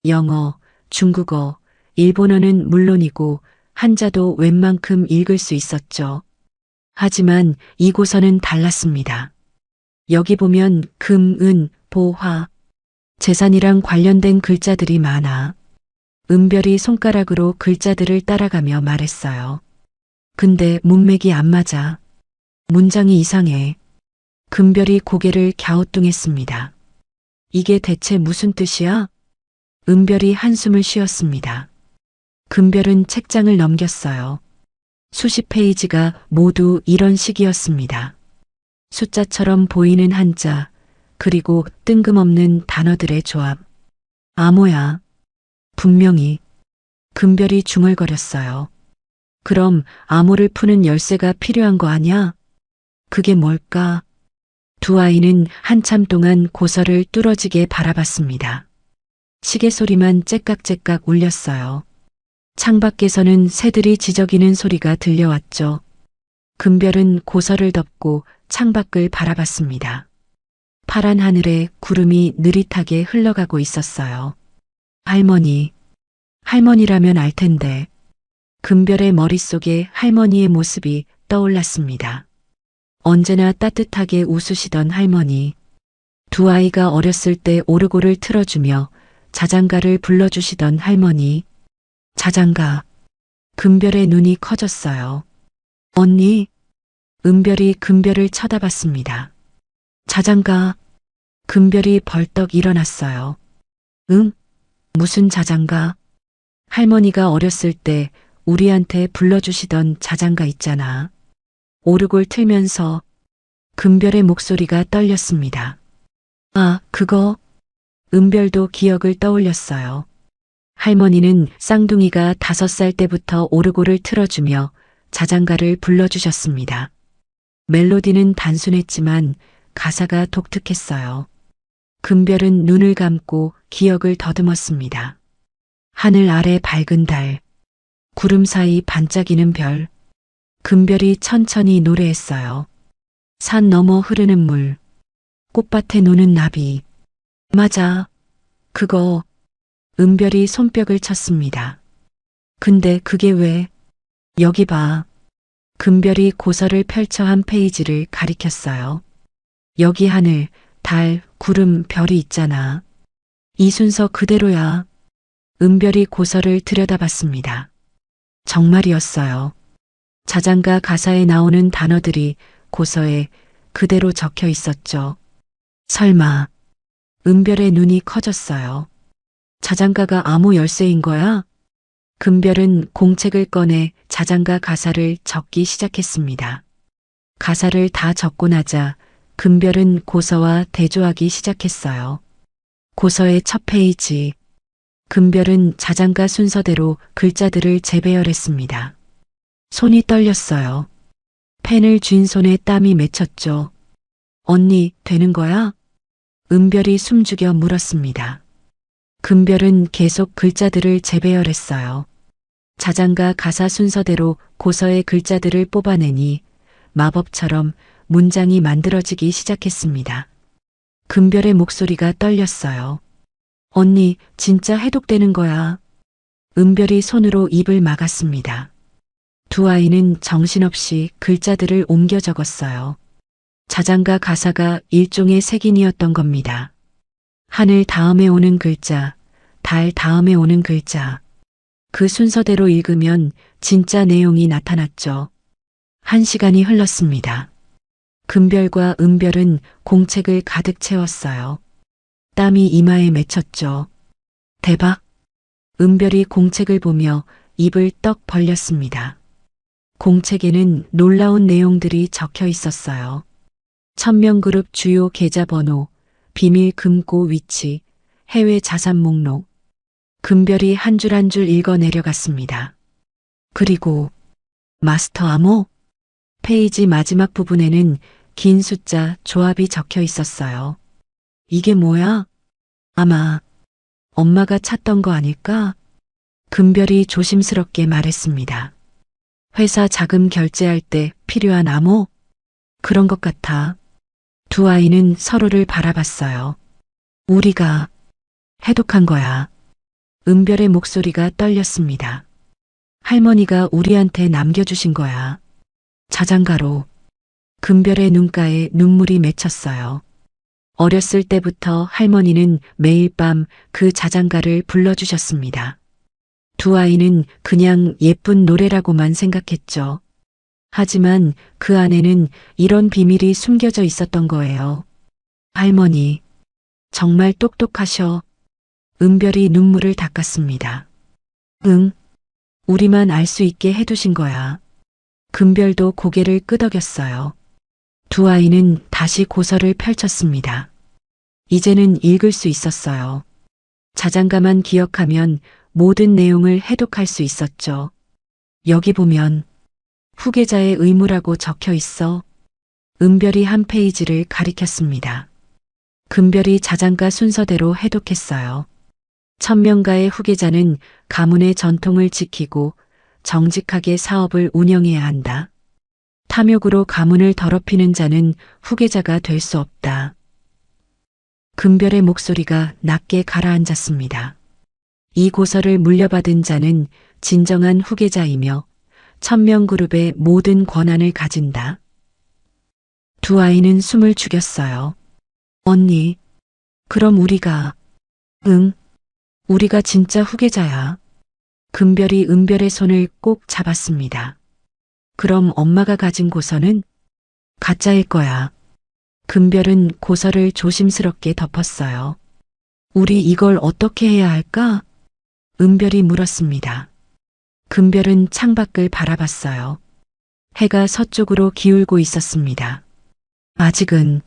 영어, 중국어, 일본어는 물론이고 한자도 웬만큼 읽을 수 있었죠. 하지만 이 고서는 달랐습니다. 여기 보면 금, 은, 보, 화, 재산이랑 관련된 글자들이 많아. 은별이 손가락으로 글자들을 따라가며 말했어요. 근데 문맥이 안 맞아. 문장이 이상해. 금별이 고개를 갸우뚱했습니다. 이게 대체 무슨 뜻이야? 은별이 한숨을 쉬었습니다. 금별은 책장을 넘겼어요. 수십 페이지가 모두 이런 식이었습니다. 숫자처럼 보이는 한자, 그리고 뜬금없는 단어들의 조합. 암호야. 분명히. 금별이 중얼거렸어요. 그럼 암호를 푸는 열쇠가 필요한 거 아냐? 그게 뭘까? 두 아이는 한참 동안 고서를 뚫어지게 바라봤습니다. 시계 소리만 째깍째깍 울렸어요. 창밖에서는 새들이 지저귀는 소리가 들려왔죠. 금별은 고서를 덮고 창밖을 바라봤습니다. 파란 하늘에 구름이 느릿하게 흘러가고 있었어요. 할머니. 할머니라면 알 텐데. 금별의 머릿속에 할머니의 모습이 떠올랐습니다. 언제나 따뜻하게 웃으시던 할머니. 두 아이가 어렸을 때 오르골을 틀어주며 자장가를 불러주시던 할머니. 자장가. 금별의 눈이 커졌어요. 언니. 은별이 금별을 쳐다봤습니다. 자장가. 금별이 벌떡 일어났어요. 응? 무슨 자장가? 할머니가 어렸을 때 우리한테 불러주시던 자장가 있잖아. 오르골 틀면서 금별의 목소리가 떨렸습니다. 아, 그거. 은별도 기억을 떠올렸어요. 할머니는 쌍둥이가 5살 때부터 오르골을 틀어주며 자장가를 불러주셨습니다. 멜로디는 단순했지만 가사가 독특했어요. 금별은 눈을 감고 기억을 더듬었습니다. 하늘 아래 밝은 달, 구름 사이 반짝이는 별, 금별이 천천히 노래했어요. 산 너머 흐르는 물, 꽃밭에 노는 나비. 맞아, 그거. 은별이 손뼉을 쳤습니다. 근데 그게 왜? 여기 봐. 금별이 고서를 펼쳐 한 페이지를 가리켰어요. 여기 하늘, 달, 구름, 별이 있잖아. 이 순서 그대로야. 은별이 고서를 들여다봤습니다. 정말이었어요. 자장가 가사에 나오는 단어들이 고서에 그대로 적혀 있었죠. 설마, 은별의 눈이 커졌어요. 자장가가 암호 열쇠인 거야? 금별은 공책을 꺼내 자장가 가사를 적기 시작했습니다. 가사를 다 적고 나자 금별은 고서와 대조하기 시작했어요. 고서의 첫 페이지. 금별은 자장가 순서대로 글자들을 재배열했습니다. 손이 떨렸어요. 펜을 쥔 손에 땀이 맺혔죠. 언니, 되는 거야? 은별이 숨죽여 물었습니다. 금별은 계속 글자들을 재배열했어요. 자장가 가사 순서대로 고서의 글자들을 뽑아내니 마법처럼 문장이 만들어지기 시작했습니다. 금별의 목소리가 떨렸어요. 언니, 진짜 해독되는 거야. 은별이 손으로 입을 막았습니다. 두 아이는 정신없이 글자들을 옮겨 적었어요. 자장가 가사가 일종의 색인이었던 겁니다. 하늘 다음에 오는 글자, 달 다음에 오는 글자. 그 순서대로 읽으면 진짜 내용이 나타났죠. 1시간이 흘렀습니다. 금별과 은별은 공책을 가득 채웠어요. 땀이 이마에 맺혔죠. 대박! 은별이 공책을 보며 입을 떡 벌렸습니다. 공책에는 놀라운 내용들이 적혀 있었어요. 천명그룹 주요 계좌번호, 비밀 금고 위치, 해외 자산 목록. 금별이 한 줄 한 줄 읽어 내려갔습니다. 그리고 마스터 암호? 페이지 마지막 부분에는 긴 숫자 조합이 적혀 있었어요. 이게 뭐야? 아마 엄마가 찾던 거 아닐까? 금별이 조심스럽게 말했습니다. 회사 자금 결제할 때 필요한 암호? 그런 것 같아. 두 아이는 서로를 바라봤어요. 우리가 해독한 거야. 은별의 목소리가 떨렸습니다. 할머니가 우리한테 남겨주신 거야. 자장가로. 금별의 눈가에 눈물이 맺혔어요. 어렸을 때부터 할머니는 매일 밤 그 자장가를 불러주셨습니다. 두 아이는 그냥 예쁜 노래라고만 생각했죠. 하지만 그 안에는 이런 비밀이 숨겨져 있었던 거예요. 할머니, 정말 똑똑하셔. 은별이 눈물을 닦았습니다. 응, 우리만 알 수 있게 해두신 거야. 금별도 고개를 끄덕였어요. 두 아이는 다시 고서를 펼쳤습니다. 이제는 읽을 수 있었어요. 자장가만 기억하면 모든 내용을 해독할 수 있었죠. 여기 보면 후계자의 의무라고 적혀 있어. 은별이 한 페이지를 가리켰습니다. 금별이 자장가 순서대로 해독했어요. 천명가의 후계자는 가문의 전통을 지키고 정직하게 사업을 운영해야 한다. 탐욕으로 가문을 더럽히는 자는 후계자가 될 수 없다. 금별의 목소리가 낮게 가라앉았습니다. 이 고서를 물려받은 자는 진정한 후계자이며 천명그룹의 모든 권한을 가진다. 두 아이는 숨을 죽였어요. 언니, 그럼 우리가, 응, 우리가 진짜 후계자야. 금별이 은별의 손을 꼭 잡았습니다. 그럼 엄마가 가진 고서는 가짜일 거야. 금별은 고서를 조심스럽게 덮었어요. 우리 이걸 어떻게 해야 할까? 은별이 물었습니다. 금별은 창밖을 바라봤어요. 해가 서쪽으로 기울고 있었습니다. 아직은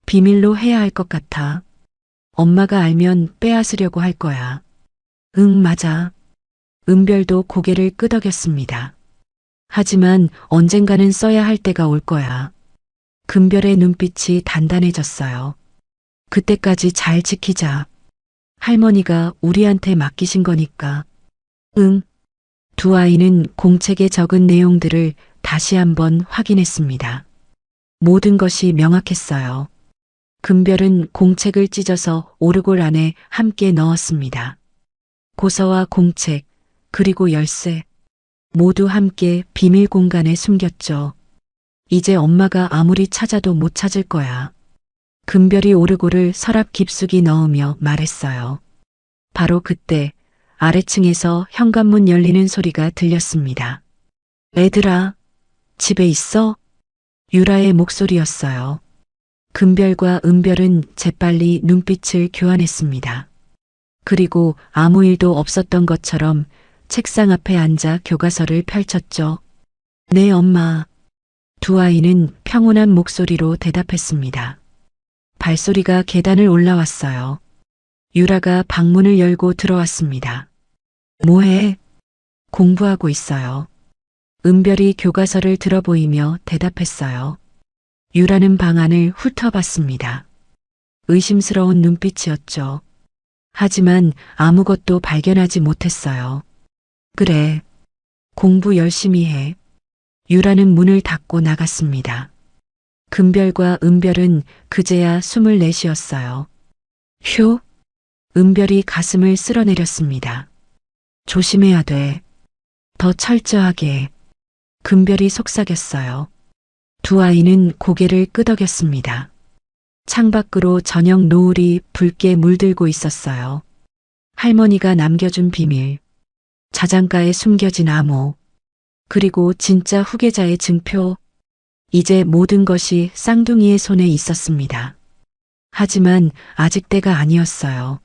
비밀로 해야 할 것 같아. 엄마가 알면 빼앗으려고 할 거야. 응, 맞아. 은별도 고개를 끄덕였습니다. 하지만 언젠가는 써야 할 때가 올 거야. 금별의 눈빛이 단단해졌어요. 그때까지 잘 지키자. 할머니가 우리한테 맡기신 거니까. 응. 두 아이는 공책에 적은 내용들을 다시 한번 확인했습니다. 모든 것이 명확했어요. 금별은 공책을 찢어서 오르골 안에 함께 넣었습니다. 고서와 공책, 그리고 열쇠, 모두 함께 비밀 공간에 숨겼죠. 이제 엄마가 아무리 찾아도 못 찾을 거야. 금별이 오르골을 서랍 깊숙이 넣으며 말했어요. 바로 그때 아래층에서 현관문 열리는 소리가 들렸습니다. 애들아, 집에 있어? 유라의 목소리였어요. 금별과 은별은 재빨리 눈빛을 교환했습니다. 그리고 아무 일도 없었던 것처럼 책상 앞에 앉아 교과서를 펼쳤죠. 네, 엄마. 두 아이는 평온한 목소리로 대답했습니다. 발소리가 계단을 올라왔어요. 유라가 방문을 열고 들어왔습니다. 뭐해? 공부하고 있어요. 은별이 교과서를 들어보이며 대답했어요. 유라는 방 안을 훑어봤습니다. 의심스러운 눈빛이었죠. 하지만 아무것도 발견하지 못했어요. 그래, 공부 열심히 해. 유라는 문을 닫고 나갔습니다. 금별과 은별은 그제야 숨을 내쉬었어요. 휴, 은별이 가슴을 쓸어내렸습니다. 조심해야 돼. 더 철저하게. 금별이 속삭였어요. 두 아이는 고개를 끄덕였습니다. 창밖으로 저녁 노을이 붉게 물들고 있었어요. 할머니가 남겨준 비밀, 자장가에 숨겨진 암호, 그리고 진짜 후계자의 증표, 이제 모든 것이 쌍둥이의 손에 있었습니다. 하지만 아직 때가 아니었어요.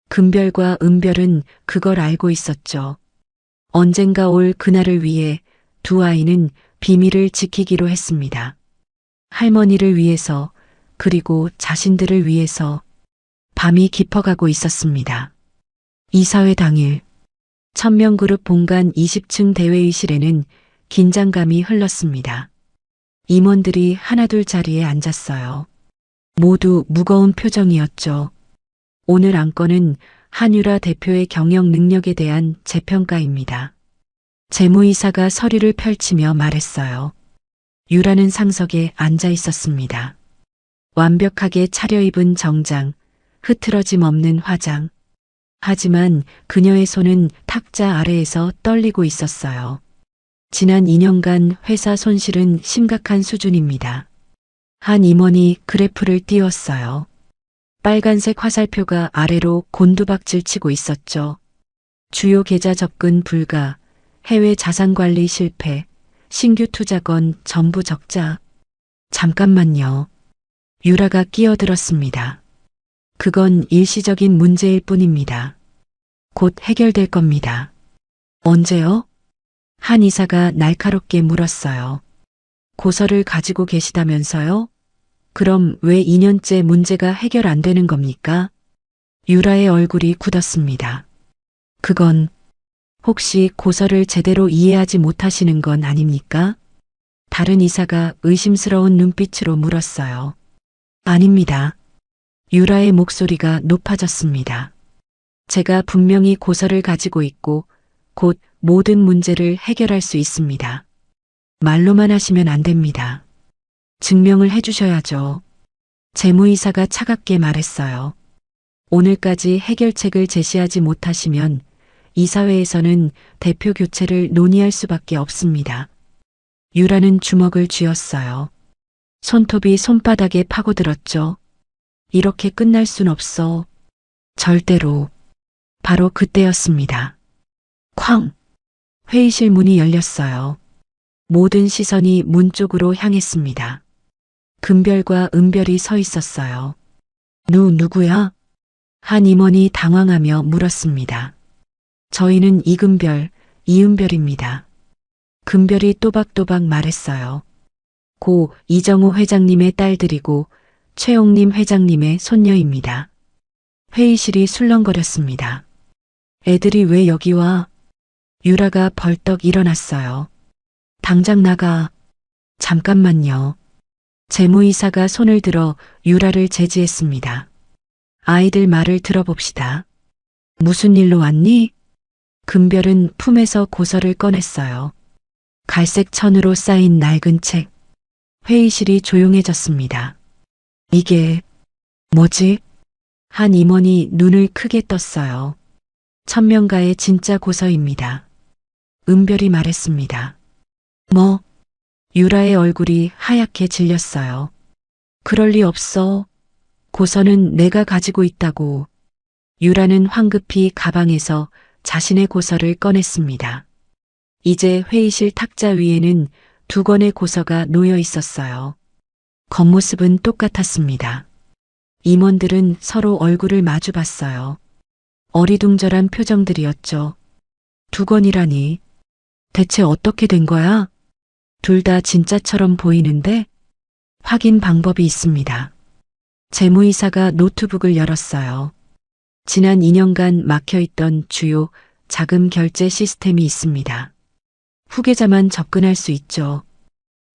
금별과 은별은 그걸 알고 있었죠. 언젠가 올 그날을 위해 두 아이는 비밀을 지키기로 했습니다. 할머니를 위해서, 그리고 자신들을 위해서. 밤이 깊어가고 있었습니다. 이사회 당일, 천명그룹 본관 20층 대회의실에는 긴장감이 흘렀습니다. 임원들이 하나둘 자리에 앉았어요. 모두 무거운 표정이었죠. 오늘 안건은 한유라 대표의 경영 능력에 대한 재평가입니다. 재무이사가 서류를 펼치며 말했어요. 유라는 상석에 앉아 있었습니다. 완벽하게 차려입은 정장, 흐트러짐 없는 화장. 하지만 그녀의 손은 탁자 아래에서 떨리고 있었어요. 지난 2년간 회사 손실은 심각한 수준입니다. 한 임원이 그래프를 띄웠어요. 빨간색 화살표가 아래로 곤두박질 치고 있었죠. 주요 계좌 접근 불가, 해외 자산 관리 실패, 신규 투자건 전부 적자. 잠깐만요. 유라가 끼어들었습니다. 그건 일시적인 문제일 뿐입니다. 곧 해결될 겁니다. 언제요? 한 이사가 날카롭게 물었어요. 고서를 가지고 계시다면서요? 그럼 왜 2년째 문제가 해결 안 되는 겁니까? 유라의 얼굴이 굳었습니다. 그건 혹시 고서를 제대로 이해하지 못하시는 건 아닙니까? 다른 이사가 의심스러운 눈빛으로 물었어요. 아닙니다. 유라의 목소리가 높아졌습니다. 제가 분명히 고서를 가지고 있고 곧 모든 문제를 해결할 수 있습니다. 말로만 하시면 안 됩니다. 증명을 해주셔야죠. 재무이사가 차갑게 말했어요. 오늘까지 해결책을 제시하지 못하시면 이사회에서는 대표 교체를 논의할 수밖에 없습니다. 유라는 주먹을 쥐었어요. 손톱이 손바닥에 파고들었죠. 이렇게 끝날 순 없어. 절대로. 바로 그때였습니다. 쾅! 회의실 문이 열렸어요. 모든 시선이 문 쪽으로 향했습니다. 금별과 은별이 서 있었어요. 누구야? 한 임원이 당황하며 물었습니다. 저희는 이금별, 이은별입니다. 금별이 또박또박 말했어요. 고 이정호 회장님의 딸들이고 최홍림 회장님의 손녀입니다. 회의실이 술렁거렸습니다. 애들이 왜 여기 와? 유라가 벌떡 일어났어요. 당장 나가. 잠깐만요. 재무이사가 손을 들어 유라를 제지했습니다. 아이들 말을 들어봅시다. 무슨 일로 왔니? 금별은 품에서 고서를 꺼냈어요. 갈색 천으로 쌓인 낡은 책. 회의실이 조용해졌습니다. 이게 뭐지? 한 임원이 눈을 크게 떴어요. 천명가의 진짜 고서입니다. 은별이 말했습니다. 뭐? 유라의 얼굴이 하얗게 질렸어요. 그럴 리 없어. 고서는 내가 가지고 있다고. 유라는 황급히 가방에서 자신의 고서를 꺼냈습니다. 이제 회의실 탁자 위에는 2권의 고서가 놓여 있었어요. 겉모습은 똑같았습니다. 임원들은 서로 얼굴을 마주 봤어요. 어리둥절한 표정들이었죠. 2권이라니. 대체 어떻게 된 거야? 둘 다 진짜처럼 보이는데? 확인 방법이 있습니다. 재무이사가 노트북을 열었어요. 지난 2년간 막혀있던 주요 자금 결제 시스템이 있습니다. 후계자만 접근할 수 있죠.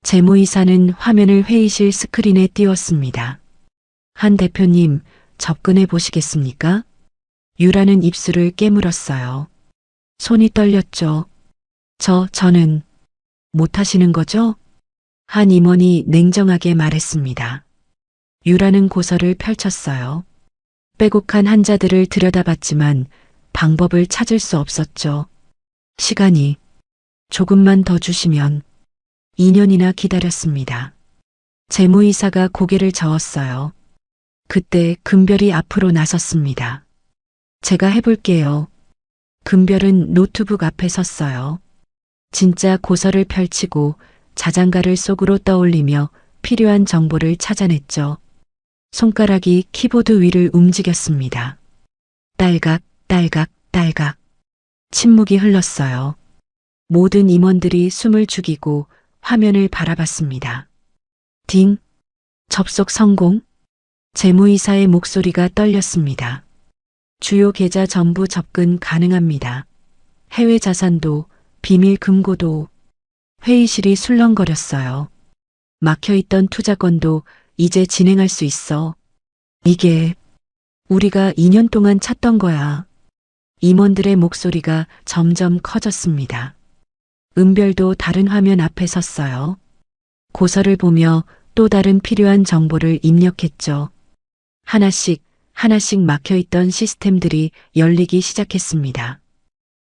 재무이사는 화면을 회의실 스크린에 띄웠습니다. 한 대표님, 접근해 보시겠습니까? 유라는 입술을 깨물었어요. 손이 떨렸죠. 저는 못하시는 거죠? 한 임원이 냉정하게 말했습니다. 유라는 고서를 펼쳤어요. 빼곡한 한자들을 들여다봤지만 방법을 찾을 수 없었죠. 시간이 조금만 더 주시면. 2년이나 기다렸습니다. 재무이사가 고개를 저었어요. 그때 금별이 앞으로 나섰습니다. 제가 해볼게요. 금별은 노트북 앞에 섰어요. 진짜 고서를 펼치고 자장가를 속으로 떠올리며 필요한 정보를 찾아냈죠. 손가락이 키보드 위를 움직였습니다. 딸각, 딸각, 딸각. 침묵이 흘렀어요. 모든 임원들이 숨을 죽이고 화면을 바라봤습니다. 딩. 접속 성공. 재무이사의 목소리가 떨렸습니다. 주요 계좌 전부 접근 가능합니다. 해외 자산도, 비밀 금고도. 회의실이 술렁거렸어요. 막혀있던 투자건도 이제 진행할 수 있어. 이게 우리가 2년 동안 찾던 거야. 임원들의 목소리가 점점 커졌습니다. 은별도 다른 화면 앞에 섰어요. 고서를 보며 또 다른 필요한 정보를 입력했죠. 하나씩 막혀있던 시스템들이 열리기 시작했습니다.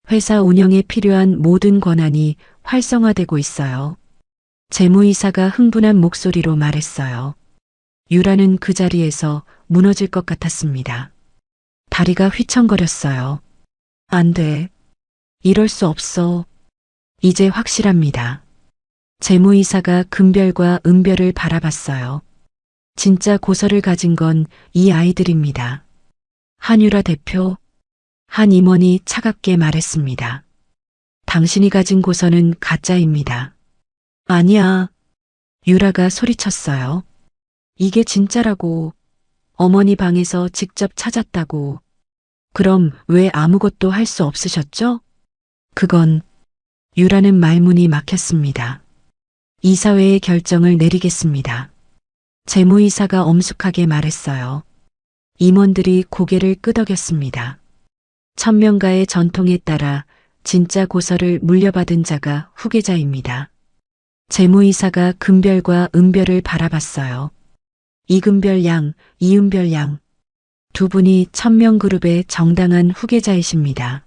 회사 운영에 필요한 모든 권한이 활성화되고 있어요. 재무이사가 흥분한 목소리로 말했어요. 유라는 그 자리에서 무너질 것 같았습니다. 다리가 휘청거렸어요. 안 돼. 이럴 수 없어. 이제 확실합니다. 재무이사가 금별과 은별을 바라봤어요. 진짜 고서를 가진 건 이 아이들입니다. 한유라 대표, 한 임원이 차갑게 말했습니다. 당신이 가진 고서는 가짜입니다. 아니야. 유라가 소리쳤어요. 이게 진짜라고. 어머니 방에서 직접 찾았다고. 그럼 왜 아무것도 할 수 없으셨죠? 그건 유라는 말문이 막혔습니다. 이사회의 결정을 내리겠습니다. 재무이사가 엄숙하게 말했어요. 임원들이 고개를 끄덕였습니다. 천명가의 전통에 따라 진짜 고서를 물려받은 자가 후계자입니다. 재무이사가 금별과 은별을 바라봤어요. 이금별 양, 이은별 양. 2분이 천명그룹의 정당한 후계자이십니다.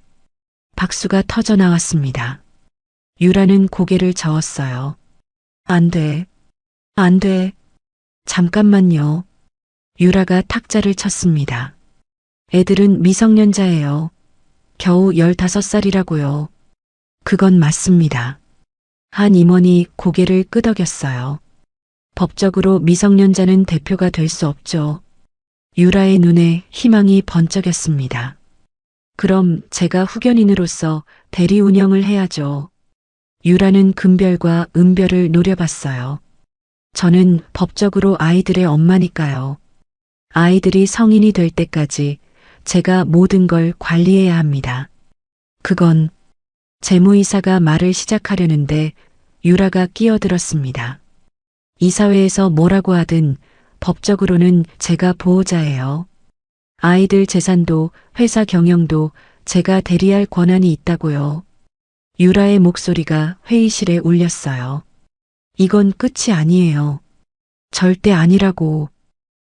박수가 터져 나왔습니다. 유라는 고개를 저었어요. 안 돼. 안 돼. 잠깐만요. 유라가 탁자를 쳤습니다. 애들은 미성년자예요. 겨우 15살이라고요. 그건 맞습니다. 한 임원이 고개를 끄덕였어요. 법적으로 미성년자는 대표가 될 수 없죠. 유라의 눈에 희망이 번쩍였습니다. 그럼 제가 후견인으로서 대리 운영을 해야죠. 유라는 금별과 은별을 노려봤어요. 저는 법적으로 아이들의 엄마니까요. 아이들이 성인이 될 때까지 제가 모든 걸 관리해야 합니다. 그건 재무이사가 말을 시작하려는데 유라가 끼어들었습니다. 이사회에서 뭐라고 하든 법적으로는 제가 보호자예요. 아이들 재산도 회사 경영도 제가 대리할 권한이 있다고요. 유라의 목소리가 회의실에 울렸어요. 이건 끝이 아니에요. 절대 아니라고.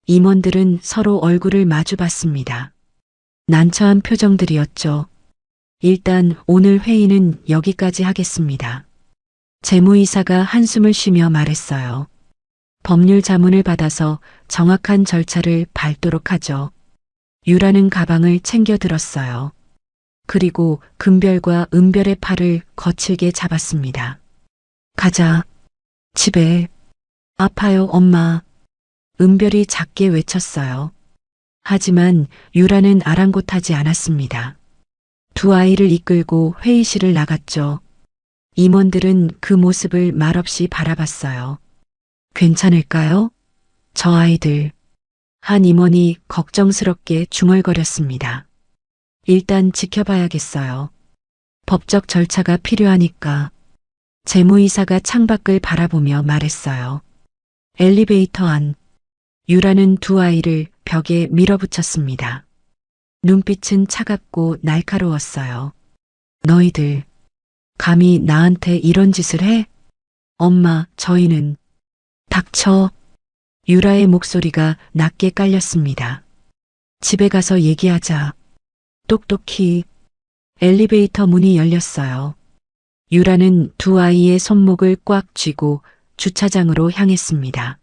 임원들은 서로 얼굴을 마주 봤습니다. 난처한 표정들이었죠. 일단 오늘 회의는 여기까지 하겠습니다. 재무이사가 한숨을 쉬며 말했어요. 법률 자문을 받아서 정확한 절차를 밟도록 하죠. 유라는 가방을 챙겨 들었어요. 그리고 금별과 은별의 팔을 거칠게 잡았습니다. 가자. 집에. 아파요, 엄마. 은별이 작게 외쳤어요. 하지만 유라는 아랑곳하지 않았습니다. 두 아이를 이끌고 회의실을 나갔죠. 임원들은 그 모습을 말없이 바라봤어요. 괜찮을까요? 저 아이들. 한 임원이 걱정스럽게 중얼거렸습니다. 일단 지켜봐야겠어요. 법적 절차가 필요하니까. 재무이사가 창밖을 바라보며 말했어요. 엘리베이터 안. 유라는 두 아이를 벽에 밀어붙였습니다. 눈빛은 차갑고 날카로웠어요. 너희들, 감히 나한테 이런 짓을 해? 엄마, 저희는. 닥쳐. 유라의 목소리가 낮게 깔렸습니다. 집에 가서 얘기하자. 똑똑히. 엘리베이터 문이 열렸어요. 유라는 두 아이의 손목을 꽉 쥐고 주차장으로 향했습니다.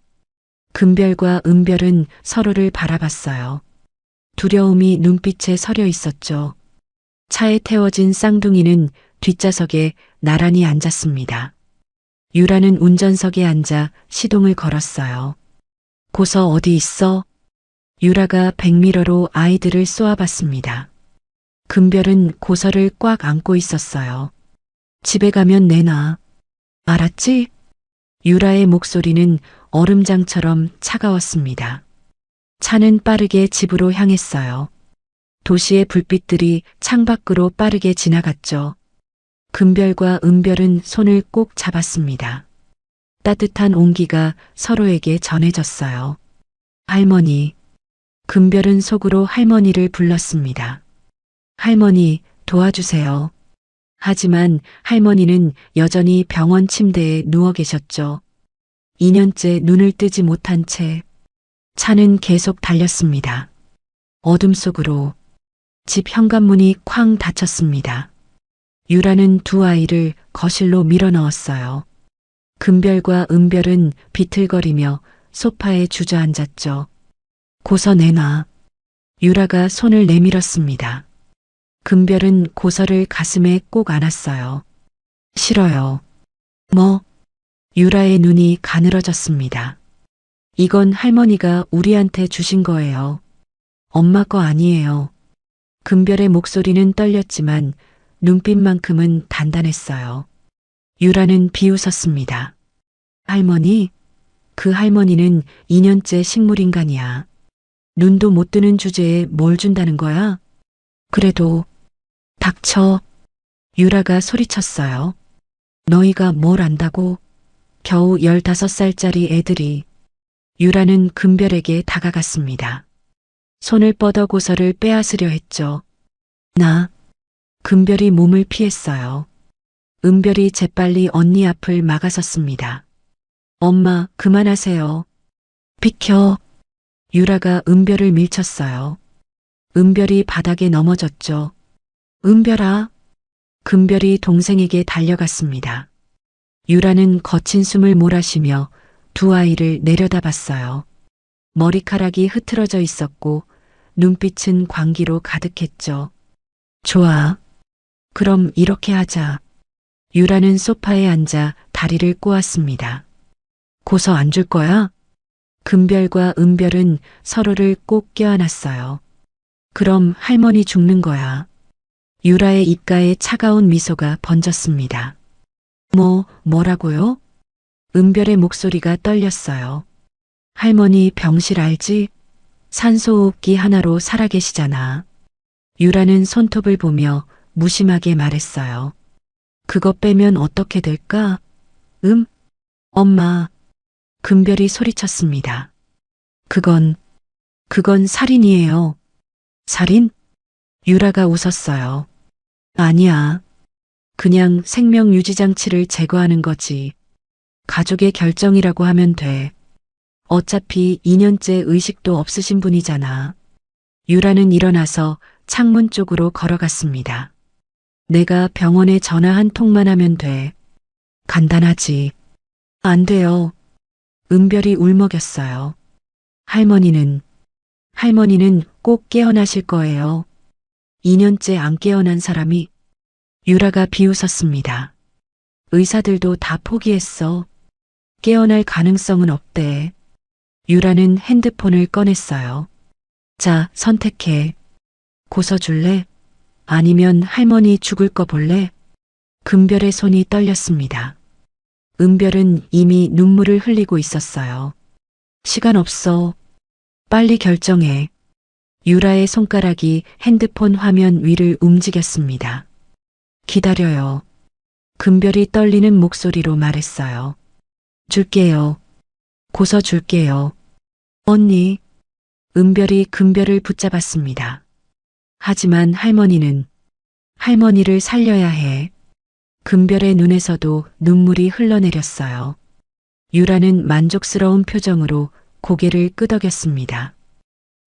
금별과 은별은 서로를 바라봤어요. 두려움이 눈빛에 서려 있었죠. 차에 태워진 쌍둥이는 뒷좌석에 나란히 앉았습니다. 유라는 운전석에 앉아 시동을 걸었어요. 고서 어디 있어? 유라가 백미러로 아이들을 쏘아봤습니다. 금별은 고서를 꽉 안고 있었어요. 집에 가면 내놔. 알았지? 유라의 목소리는 얼음장처럼 차가웠습니다. 차는 빠르게 집으로 향했어요. 도시의 불빛들이 창밖으로 빠르게 지나갔죠. 금별과 은별은 손을 꼭 잡았습니다. 따뜻한 온기가 서로에게 전해졌어요. 할머니. 금별은 속으로 할머니를 불렀습니다. 할머니, 도와주세요. 하지만 할머니는 여전히 병원 침대에 누워 계셨죠. 2년째 눈을 뜨지 못한 채 차는 계속 달렸습니다. 어둠 속으로 집 현관문이 쾅 닫혔습니다. 유라는 두 아이를 거실로 밀어넣었어요. 금별과 은별은 비틀거리며 소파에 주저앉았죠. 고서 내놔. 유라가 손을 내밀었습니다. 금별은 고서를 가슴에 꼭 안았어요. 싫어요. 뭐? 유라의 눈이 가늘어졌습니다. 이건 할머니가 우리한테 주신 거예요. 엄마 거 아니에요. 금별의 목소리는 떨렸지만 눈빛만큼은 단단했어요. 유라는 비웃었습니다. 할머니? 그 할머니는 2년째 식물인간이야. 눈도 못 뜨는 주제에 뭘 준다는 거야? 그래도 닥쳐. 유라가 소리쳤어요. 너희가 뭘 안다고? 겨우 15살짜리 애들이. 유라는 금별에게 다가갔습니다. 손을 뻗어 고서를 빼앗으려 했죠. 나. 금별이 몸을 피했어요. 은별이 재빨리 언니 앞을 막아섰습니다. 엄마, 그만하세요. 비켜. 유라가 은별을 밀쳤어요. 은별이 바닥에 넘어졌죠. 은별아. 금별이 동생에게 달려갔습니다. 유라는 거친 숨을 몰아쉬며 두 아이를 내려다봤어요. 머리카락이 흐트러져 있었고 눈빛은 광기로 가득했죠. 좋아. 그럼 이렇게 하자. 유라는 소파에 앉아 다리를 꼬았습니다. 고서 안 줄 거야? 금별과 은별은 서로를 꼭 껴안았어요. 그럼 할머니 죽는 거야. 유라의 입가에 차가운 미소가 번졌습니다. 뭐라고요? 은별의 목소리가 떨렸어요. 할머니 병실 알지? 산소호흡기 하나로 살아계시잖아. 유라는 손톱을 보며 무심하게 말했어요. 그거 빼면 어떻게 될까? 엄마. 금별이 소리쳤습니다. 그건 살인이에요. 살인? 유라가 웃었어요. 아니야. 그냥 생명유지장치를 제거하는 거지. 가족의 결정이라고 하면 돼. 어차피 2년째 의식도 없으신 분이잖아. 유라는 일어나서 창문 쪽으로 걸어갔습니다. 내가 병원에 전화 한 통만 하면 돼. 간단하지. 안 돼요. 은별이 울먹였어요. 할머니는 꼭 깨어나실 거예요. 2년째 안 깨어난 사람이. 유라가 비웃었습니다. 의사들도 다 포기했어. 깨어날 가능성은 없대. 유라는 핸드폰을 꺼냈어요. 자, 선택해. 고서 줄래? 아니면 할머니 죽을 거 볼래? 금별의 손이 떨렸습니다. 은별은 이미 눈물을 흘리고 있었어요. 시간 없어. 빨리 결정해. 유라의 손가락이 핸드폰 화면 위를 움직였습니다. 기다려요. 금별이 떨리는 목소리로 말했어요. 줄게요. 고서 줄게요. 언니. 은별이 금별을 붙잡았습니다. 하지만 할머니를 살려야 해. 금별의 눈에서도 눈물이 흘러내렸어요. 유라는 만족스러운 표정으로 고개를 끄덕였습니다.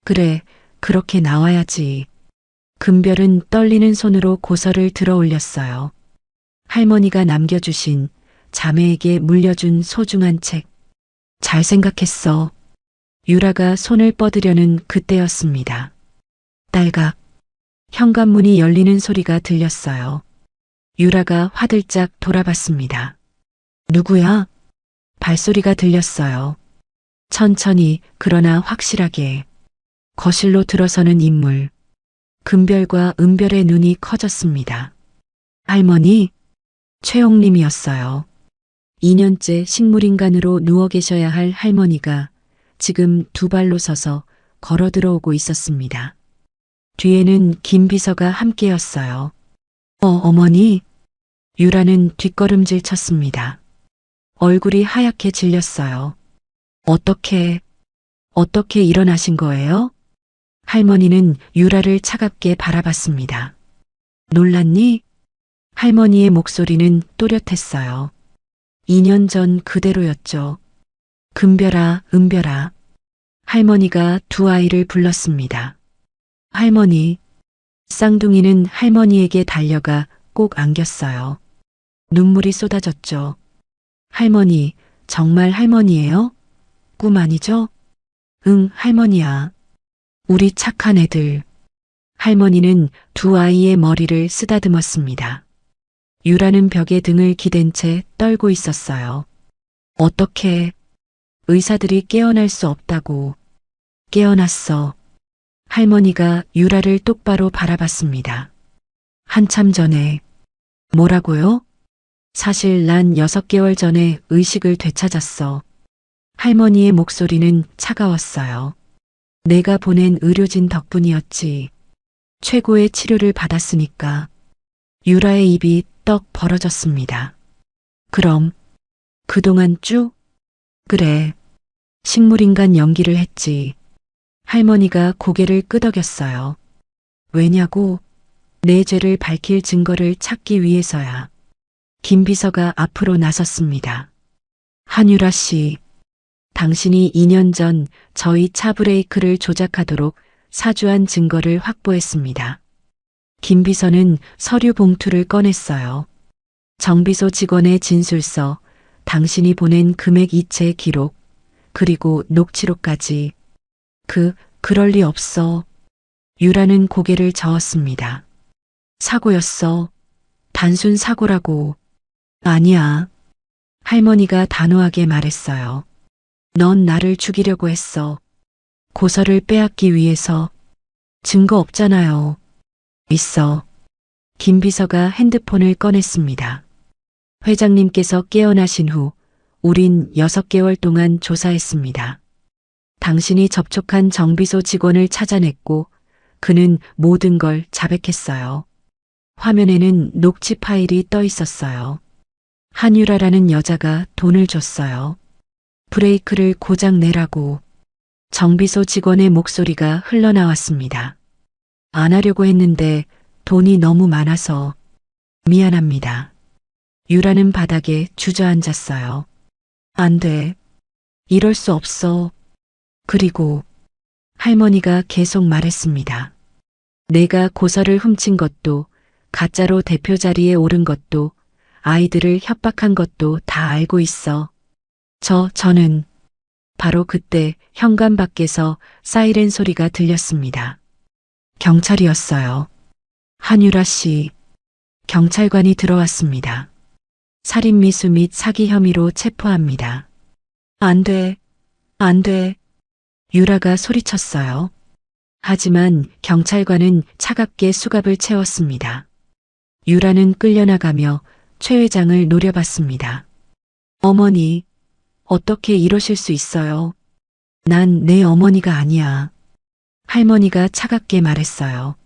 그래, 그렇게 나와야지. 금별은 떨리는 손으로 고서를 들어 올렸어요. 할머니가 남겨주신 자매에게 물려준 소중한 책. 잘 생각했어. 유라가 손을 뻗으려는 그때였습니다. 딸각. 현관문이 열리는 소리가 들렸어요. 유라가 화들짝 돌아봤습니다. 누구야? 발소리가 들렸어요. 천천히 그러나 확실하게. 거실로 들어서는 인물. 금별과 은별의 눈이 커졌습니다. 할머니? 최홍림이었어요. 2년째 식물인간으로 누워 계셔야 할 할머니가 지금 두 발로 서서 걸어 들어오고 있었습니다. 뒤에는 김 비서가 함께였어요. 어머니. 유라는 뒷걸음질 쳤습니다. 얼굴이 하얗게 질렸어요. 어떻게 일어나신 거예요? 할머니는 유라를 차갑게 바라봤습니다. 놀랐니? 할머니의 목소리는 또렷했어요. 2년 전 그대로였죠. 금별아, 은별아. 할머니가 두 아이를 불렀습니다. 할머니. 쌍둥이는 할머니에게 달려가 꼭 안겼어요. 눈물이 쏟아졌죠. 할머니, 정말 할머니예요? 꿈 아니죠? 응, 할머니야. 우리 착한 애들. 할머니는 두 아이의 머리를 쓰다듬었습니다. 유라는 벽에 등을 기댄 채 떨고 있었어요. 어떻게? 의사들이 깨어날 수 없다고. 깨어났어. 할머니가 유라를 똑바로 바라봤습니다. 한참 전에. 뭐라고요? 사실 난 6개월 전에 의식을 되찾았어. 할머니의 목소리는 차가웠어요. 내가 보낸 의료진 덕분이었지. 최고의 치료를 받았으니까. 유라의 입이 떡 벌어졌습니다. 그럼 그동안 쭉? 그래. 식물인간 연기를 했지. 할머니가 고개를 끄덕였어요. 왜냐고? 내 죄를 밝힐 증거를 찾기 위해서야. 김 비서가 앞으로 나섰습니다. 한유라 씨, 당신이 2년 전 저희 차 브레이크를 조작하도록 사주한 증거를 확보했습니다. 김 비서는 서류 봉투를 꺼냈어요. 정비소 직원의 진술서, 당신이 보낸 금액 이체 기록, 그리고 녹취록까지. 그럴 리 없어. 유라는 고개를 저었습니다. 사고였어. 단순 사고라고. 아니야. 할머니가 단호하게 말했어요. 넌 나를 죽이려고 했어. 고서를 빼앗기 위해서. 증거 없잖아요. 있어. 김 비서가 핸드폰을 꺼냈습니다. 회장님께서 깨어나신 후 우린 6개월 동안 조사했습니다. 당신이 접촉한 정비소 직원을 찾아냈고 그는 모든 걸 자백했어요. 화면에는 녹취 파일이 떠 있었어요. 한유라라는 여자가 돈을 줬어요. 브레이크를 고장 내라고. 정비소 직원의 목소리가 흘러나왔습니다. 안 하려고 했는데 돈이 너무 많아서 미안합니다. 유라는 바닥에 주저앉았어요. 안 돼. 이럴 수 없어. 그리고 할머니가 계속 말했습니다. 내가 고서를 훔친 것도, 가짜로 대표 자리에 오른 것도, 아이들을 협박한 것도 다 알고 있어. 저는 바로 그때 현관 밖에서 사이렌 소리가 들렸습니다. 경찰이었어요. 한유라 씨. 경찰관이 들어왔습니다. 살인미수 및 사기 혐의로 체포합니다. 안 돼. 안 돼. 유라가 소리쳤어요. 하지만 경찰관은 차갑게 수갑을 채웠습니다. 유라는 끌려나가며 최 회장을 노려봤습니다. 어머니, 어떻게 이러실 수 있어요? 난 내 어머니가 아니야. 할머니가 차갑게 말했어요.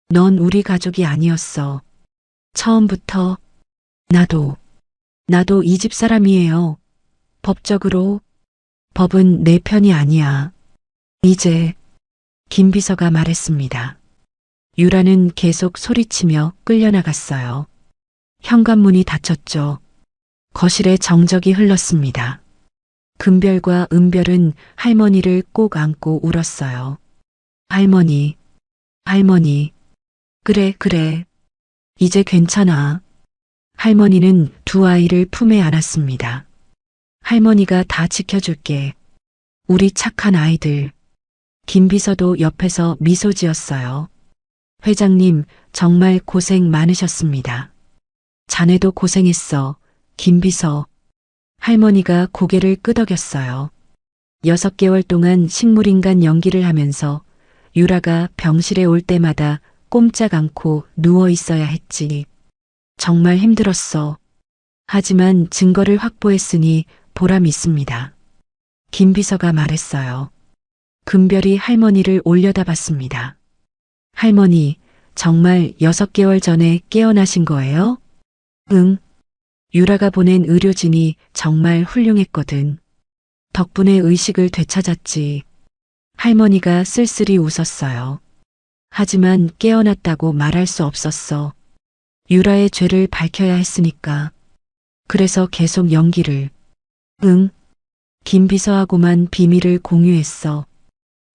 넌 우리 가족이 아니었어. 처음부터. 나도 이 집 사람이에요. 법적으로. 법은 내 편이 아니야. 이제 김 비서가 말했습니다. 유라는 계속 소리치며 끌려나갔어요. 현관문이 닫혔죠. 거실에 정적이 흘렀습니다. 금별과 은별은 할머니를 꼭 안고 울었어요. 할머니. 그래. 이제 괜찮아. 할머니는 두 아이를 품에 안았습니다. 할머니가 다 지켜줄게. 우리 착한 아이들. 김 비서도 옆에서 미소 지었어요. 회장님, 정말 고생 많으셨습니다. 자네도 고생했어, 김 비서. 할머니가 고개를 끄덕였어요. 6개월 동안 식물인간 연기를 하면서 유라가 병실에 올 때마다 꼼짝 않고 누워 있어야 했지. 정말 힘들었어. 하지만 증거를 확보했으니 보람 있습니다. 김 비서가 말했어요. 금별이 할머니를 올려다봤습니다. 할머니, 정말 6개월 전에 깨어나신 거예요? 응. 유라가 보낸 의료진이 정말 훌륭했거든. 덕분에 의식을 되찾았지. 할머니가 쓸쓸히 웃었어요. 하지만 깨어났다고 말할 수 없었어. 유라의 죄를 밝혀야 했으니까. 그래서 계속 연기를. 응. 김 비서하고만 비밀을 공유했어.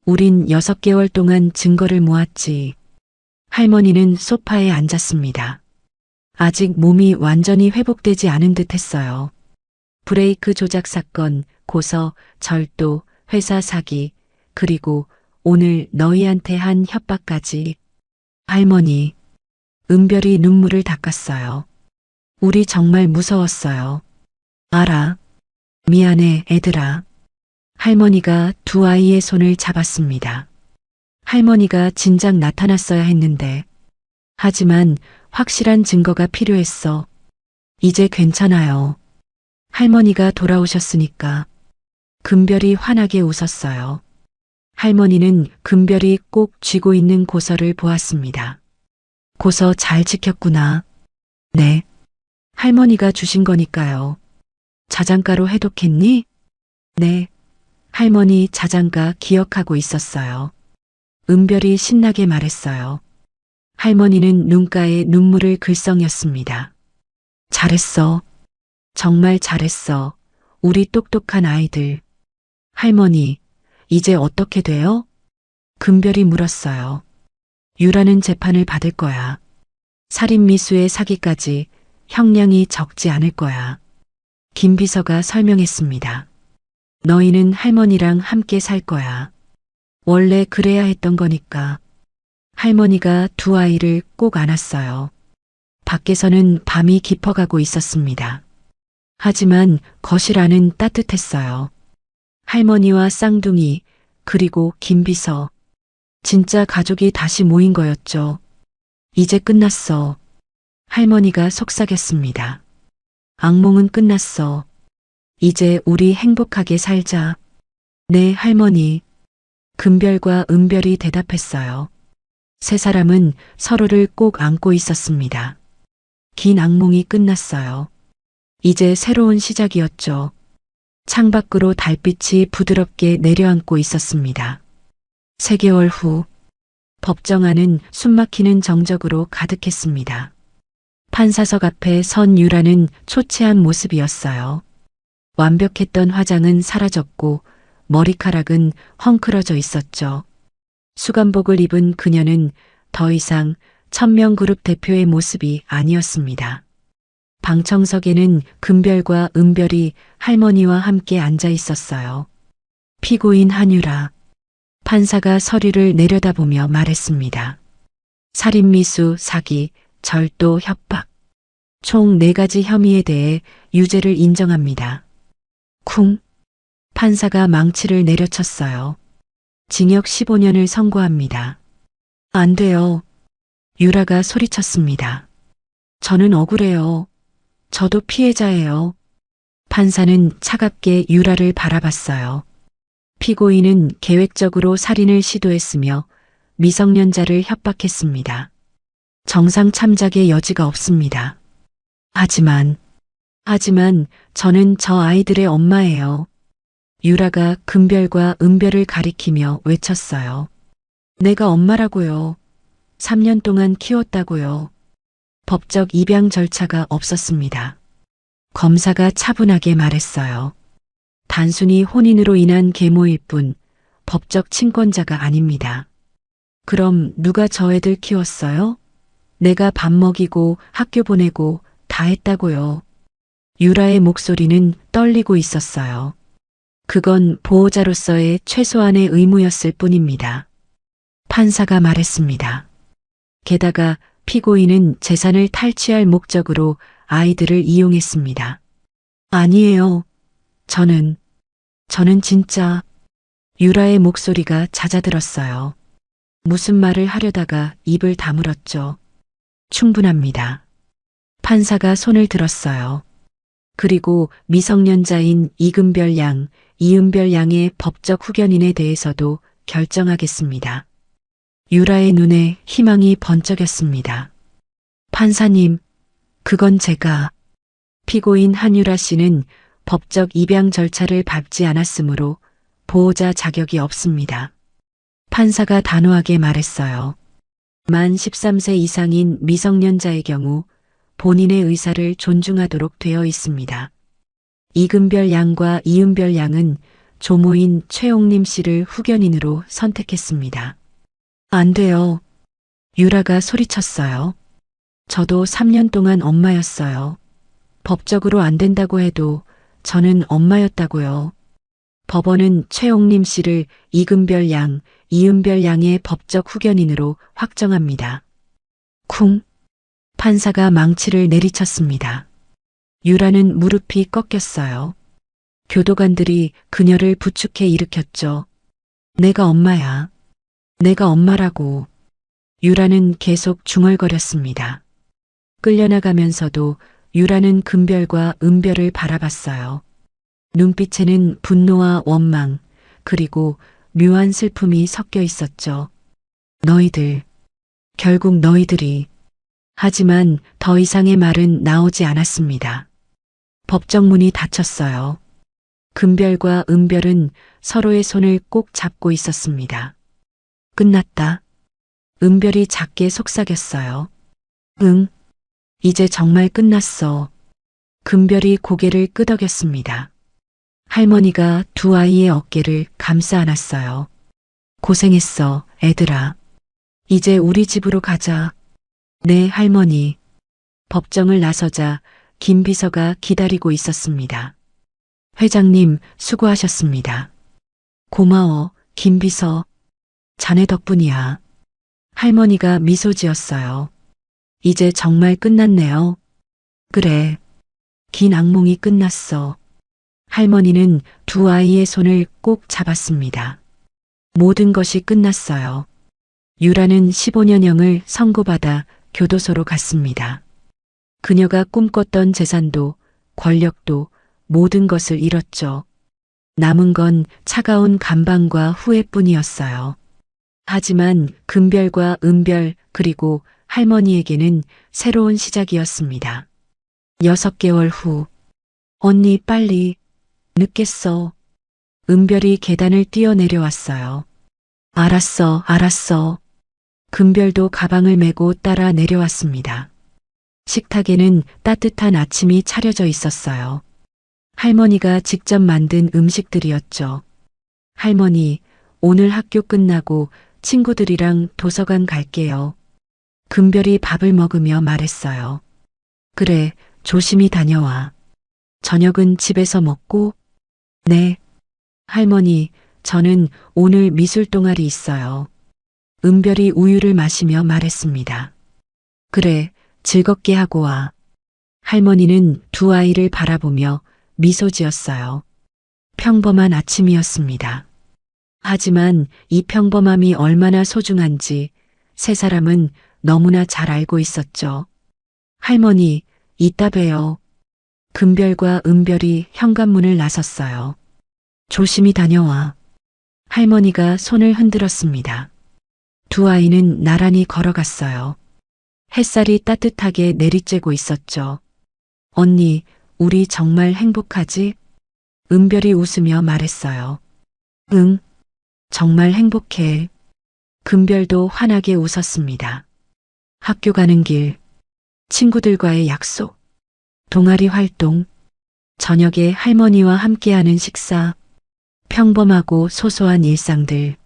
우린 6개월 동안 증거를 모았지. 할머니는 소파에 앉았습니다. 아직 몸이 완전히 회복되지 않은 듯 했어요. 브레이크 조작 사건, 고서, 절도, 회사 사기, 그리고 오늘 너희한테 한 협박까지. 할머니. 은별이 눈물을 닦았어요. 우리 정말 무서웠어요. 알아. 미안해, 애들아. 할머니가 두 아이의 손을 잡았습니다. 할머니가 진작 나타났어야 했는데. 하지만 확실한 증거가 필요했어. 이제 괜찮아요. 할머니가 돌아오셨으니까. 금별이 환하게 웃었어요. 할머니는 금별이 꼭 쥐고 있는 고서를 보았습니다. 고서 잘 지켰구나. 네. 할머니가 주신 거니까요. 자장가로 해독했니? 네. 할머니 자장가 기억하고 있었어요. 은별이 신나게 말했어요. 할머니는 눈가에 눈물을 글썽였습니다. 잘했어. 정말 잘했어. 우리 똑똑한 아이들. 할머니, 이제 어떻게 돼요? 금별이 물었어요. 유라는 재판을 받을 거야. 살인미수의 사기까지 형량이 적지 않을 거야. 김 비서가 설명했습니다. 너희는 할머니랑 함께 살 거야. 원래 그래야 했던 거니까. 할머니가 두 아이를 꼭 안았어요. 밖에서는 밤이 깊어가고 있었습니다. 하지만 거실 안은 따뜻했어요. 할머니와 쌍둥이, 그리고 김 비서. 진짜 가족이 다시 모인 거였죠. 이제 끝났어. 할머니가 속삭였습니다. 악몽은 끝났어. 이제 우리 행복하게 살자. 네, 할머니. 금별과 은별이 대답했어요. 세 사람은 서로를 꼭 안고 있었습니다. 긴 악몽이 끝났어요. 이제 새로운 시작이었죠. 창밖으로 달빛이 부드럽게 내려앉고 있었습니다. 3개월 후, 법정 안은 숨막히는 정적으로 가득했습니다. 판사석 앞에 선 유라는 초췌한 모습이었어요. 완벽했던 화장은 사라졌고 머리카락은 헝클어져 있었죠. 수감복을 입은 그녀는 더 이상 천명그룹 대표의 모습이 아니었습니다. 방청석에는 금별과 은별이 할머니와 함께 앉아 있었어요. 피고인 한유라. 판사가 서류를 내려다보며 말했습니다. 살인미수, 사기, 절도, 협박. 총 4가지 혐의에 대해 유죄를 인정합니다. 쿵. 판사가 망치를 내려쳤어요. 징역 15년을 선고합니다. 안 돼요. 유라가 소리쳤습니다. 저는 억울해요. 저도 피해자예요. 판사는 차갑게 유라를 바라봤어요. 피고인은 계획적으로 살인을 시도했으며 미성년자를 협박했습니다. 정상 참작의 여지가 없습니다. 하지만 저는 저 아이들의 엄마예요. 유라가 금별과 은별을 가리키며 외쳤어요. 내가 엄마라고요. 3년 동안 키웠다고요. 법적 입양 절차가 없었습니다. 검사가 차분하게 말했어요. 단순히 혼인으로 인한 계모일 뿐 법적 친권자가 아닙니다. 그럼 누가 저 애들 키웠어요? 내가 밥 먹이고 학교 보내고 다 했다고요. 유라의 목소리는 떨리고 있었어요. 그건 보호자로서의 최소한의 의무였을 뿐입니다. 판사가 말했습니다. 게다가 피고인은 재산을 탈취할 목적으로 아이들을 이용했습니다. 아니에요. 저는 진짜. 유라의 목소리가 잦아들었어요. 무슨 말을 하려다가 입을 다물었죠. 충분합니다. 판사가 손을 들었어요. 그리고 미성년자인 이금별 양, 이은별 양의 법적 후견인에 대해서도 결정하겠습니다. 유라의 눈에 희망이 번쩍였습니다. 판사님, 그건 제가. 피고인 한유라 씨는 법적 입양 절차를 밟지 않았으므로 보호자 자격이 없습니다. 판사가 단호하게 말했어요. 만 13세 이상인 미성년자의 경우 본인의 의사를 존중하도록 되어 있습니다. 이금별 양과 이은별 양은 조모인 최옥림 씨를 후견인으로 선택했습니다. 안 돼요. 유라가 소리쳤어요. 저도 3년 동안 엄마였어요. 법적으로 안 된다고 해도 저는 엄마였다고요. 법원은 최옥림 씨를 이금별 양, 이은별 양의 법적 후견인으로 확정합니다. 쿵. 판사가 망치를 내리쳤습니다. 유라는 무릎이 꺾였어요. 교도관들이 그녀를 부축해 일으켰죠. 내가 엄마야. 내가 엄마라고. 유라는 계속 중얼거렸습니다. 끌려나가면서도 유라는 금별과 은별을 바라봤어요. 눈빛에는 분노와 원망, 그리고 묘한 슬픔이 섞여 있었죠. 너희들, 결국 너희들이. 하지만 더 이상의 말은 나오지 않았습니다. 법정 문이 닫혔어요. 금별과 은별은 서로의 손을 꼭 잡고 있었습니다. 끝났다. 은별이 작게 속삭였어요. 응, 이제 정말 끝났어. 금별이 고개를 끄덕였습니다. 할머니가 두 아이의 어깨를 감싸 안았어요. 고생했어, 애들아. 이제 우리 집으로 가자. 네, 할머니. 법정을 나서자 김 비서가 기다리고 있었습니다. 회장님, 수고하셨습니다. 고마워, 김 비서. 자네 덕분이야. 할머니가 미소 지었어요. 이제 정말 끝났네요. 그래. 긴 악몽이 끝났어. 할머니는 두 아이의 손을 꼭 잡았습니다. 모든 것이 끝났어요. 유라는 15년형을 선고받아 교도소로 갔습니다. 그녀가 꿈꿨던 재산도 권력도 모든 것을 잃었죠. 남은 건 차가운 감방과 후회뿐이었어요. 하지만 금별과 은별 그리고 할머니에게는 새로운 시작이었습니다. 6개월 후, 언니 빨리, 늦겠어. 은별이 계단을 뛰어내려왔어요. 알았어, 알았어. 금별도 가방을 메고 따라 내려왔습니다. 식탁에는 따뜻한 아침이 차려져 있었어요. 할머니가 직접 만든 음식들이었죠. 할머니, 오늘 학교 끝나고 친구들이랑 도서관 갈게요. 금별이 밥을 먹으며 말했어요. 그래, 조심히 다녀와. 저녁은 집에서 먹고? 네. 할머니, 저는 오늘 미술 동아리 있어요. 은별이 우유를 마시며 말했습니다. 그래, 즐겁게 하고 와. 할머니는 두 아이를 바라보며 미소 지었어요. 평범한 아침이었습니다. 하지만 이 평범함이 얼마나 소중한지 세 사람은 너무나 잘 알고 있었죠. 할머니, 이따 봬요. 금별과 은별이 현관문을 나섰어요. 조심히 다녀와. 할머니가 손을 흔들었습니다. 두 아이는 나란히 걸어갔어요. 햇살이 따뜻하게 내리쬐고 있었죠. 언니, 우리 정말 행복하지? 은별이 웃으며 말했어요. 응, 정말 행복해. 금별도 환하게 웃었습니다. 학교 가는 길, 친구들과의 약속, 동아리 활동, 저녁에 할머니와 함께하는 식사, 평범하고 소소한 일상들.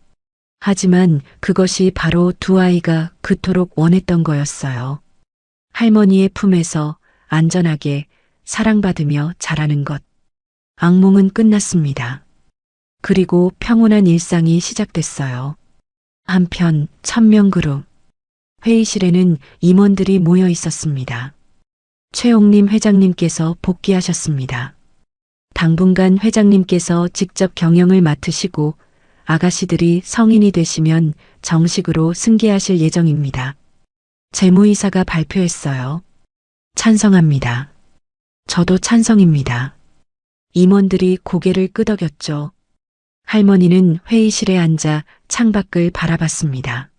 하지만 그것이 바로 두 아이가 그토록 원했던 거였어요. 할머니의 품에서 안전하게 사랑받으며 자라는 것. 악몽은 끝났습니다. 그리고 평온한 일상이 시작됐어요. 한편 천명그룹 회의실에는 임원들이 모여 있었습니다. 최옥림 회장님께서 복귀하셨습니다. 당분간 회장님께서 직접 경영을 맡으시고 아가씨들이 성인이 되시면 정식으로 승계하실 예정입니다. 재무이사가 발표했어요. 찬성합니다. 저도 찬성입니다. 임원들이 고개를 끄덕였죠. 할머니는 회의실에 앉아 창밖을 바라봤습니다.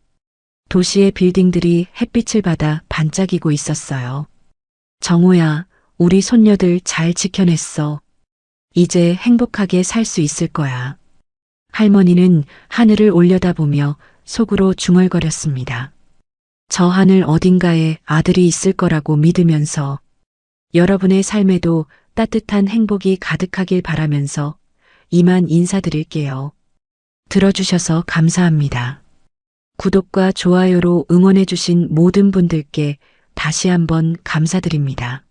도시의 빌딩들이 햇빛을 받아 반짝이고 있었어요. 정호야, 우리 손녀들 잘 지켜냈어. 이제 행복하게 살 수 있을 거야. 할머니는 하늘을 올려다보며 속으로 중얼거렸습니다. 저 하늘 어딘가에 아들이 있을 거라고 믿으면서 여러분의 삶에도 따뜻한 행복이 가득하길 바라면서 이만 인사드릴게요. 들어주셔서 감사합니다. 구독과 좋아요로 응원해주신 모든 분들께 다시 한번 감사드립니다.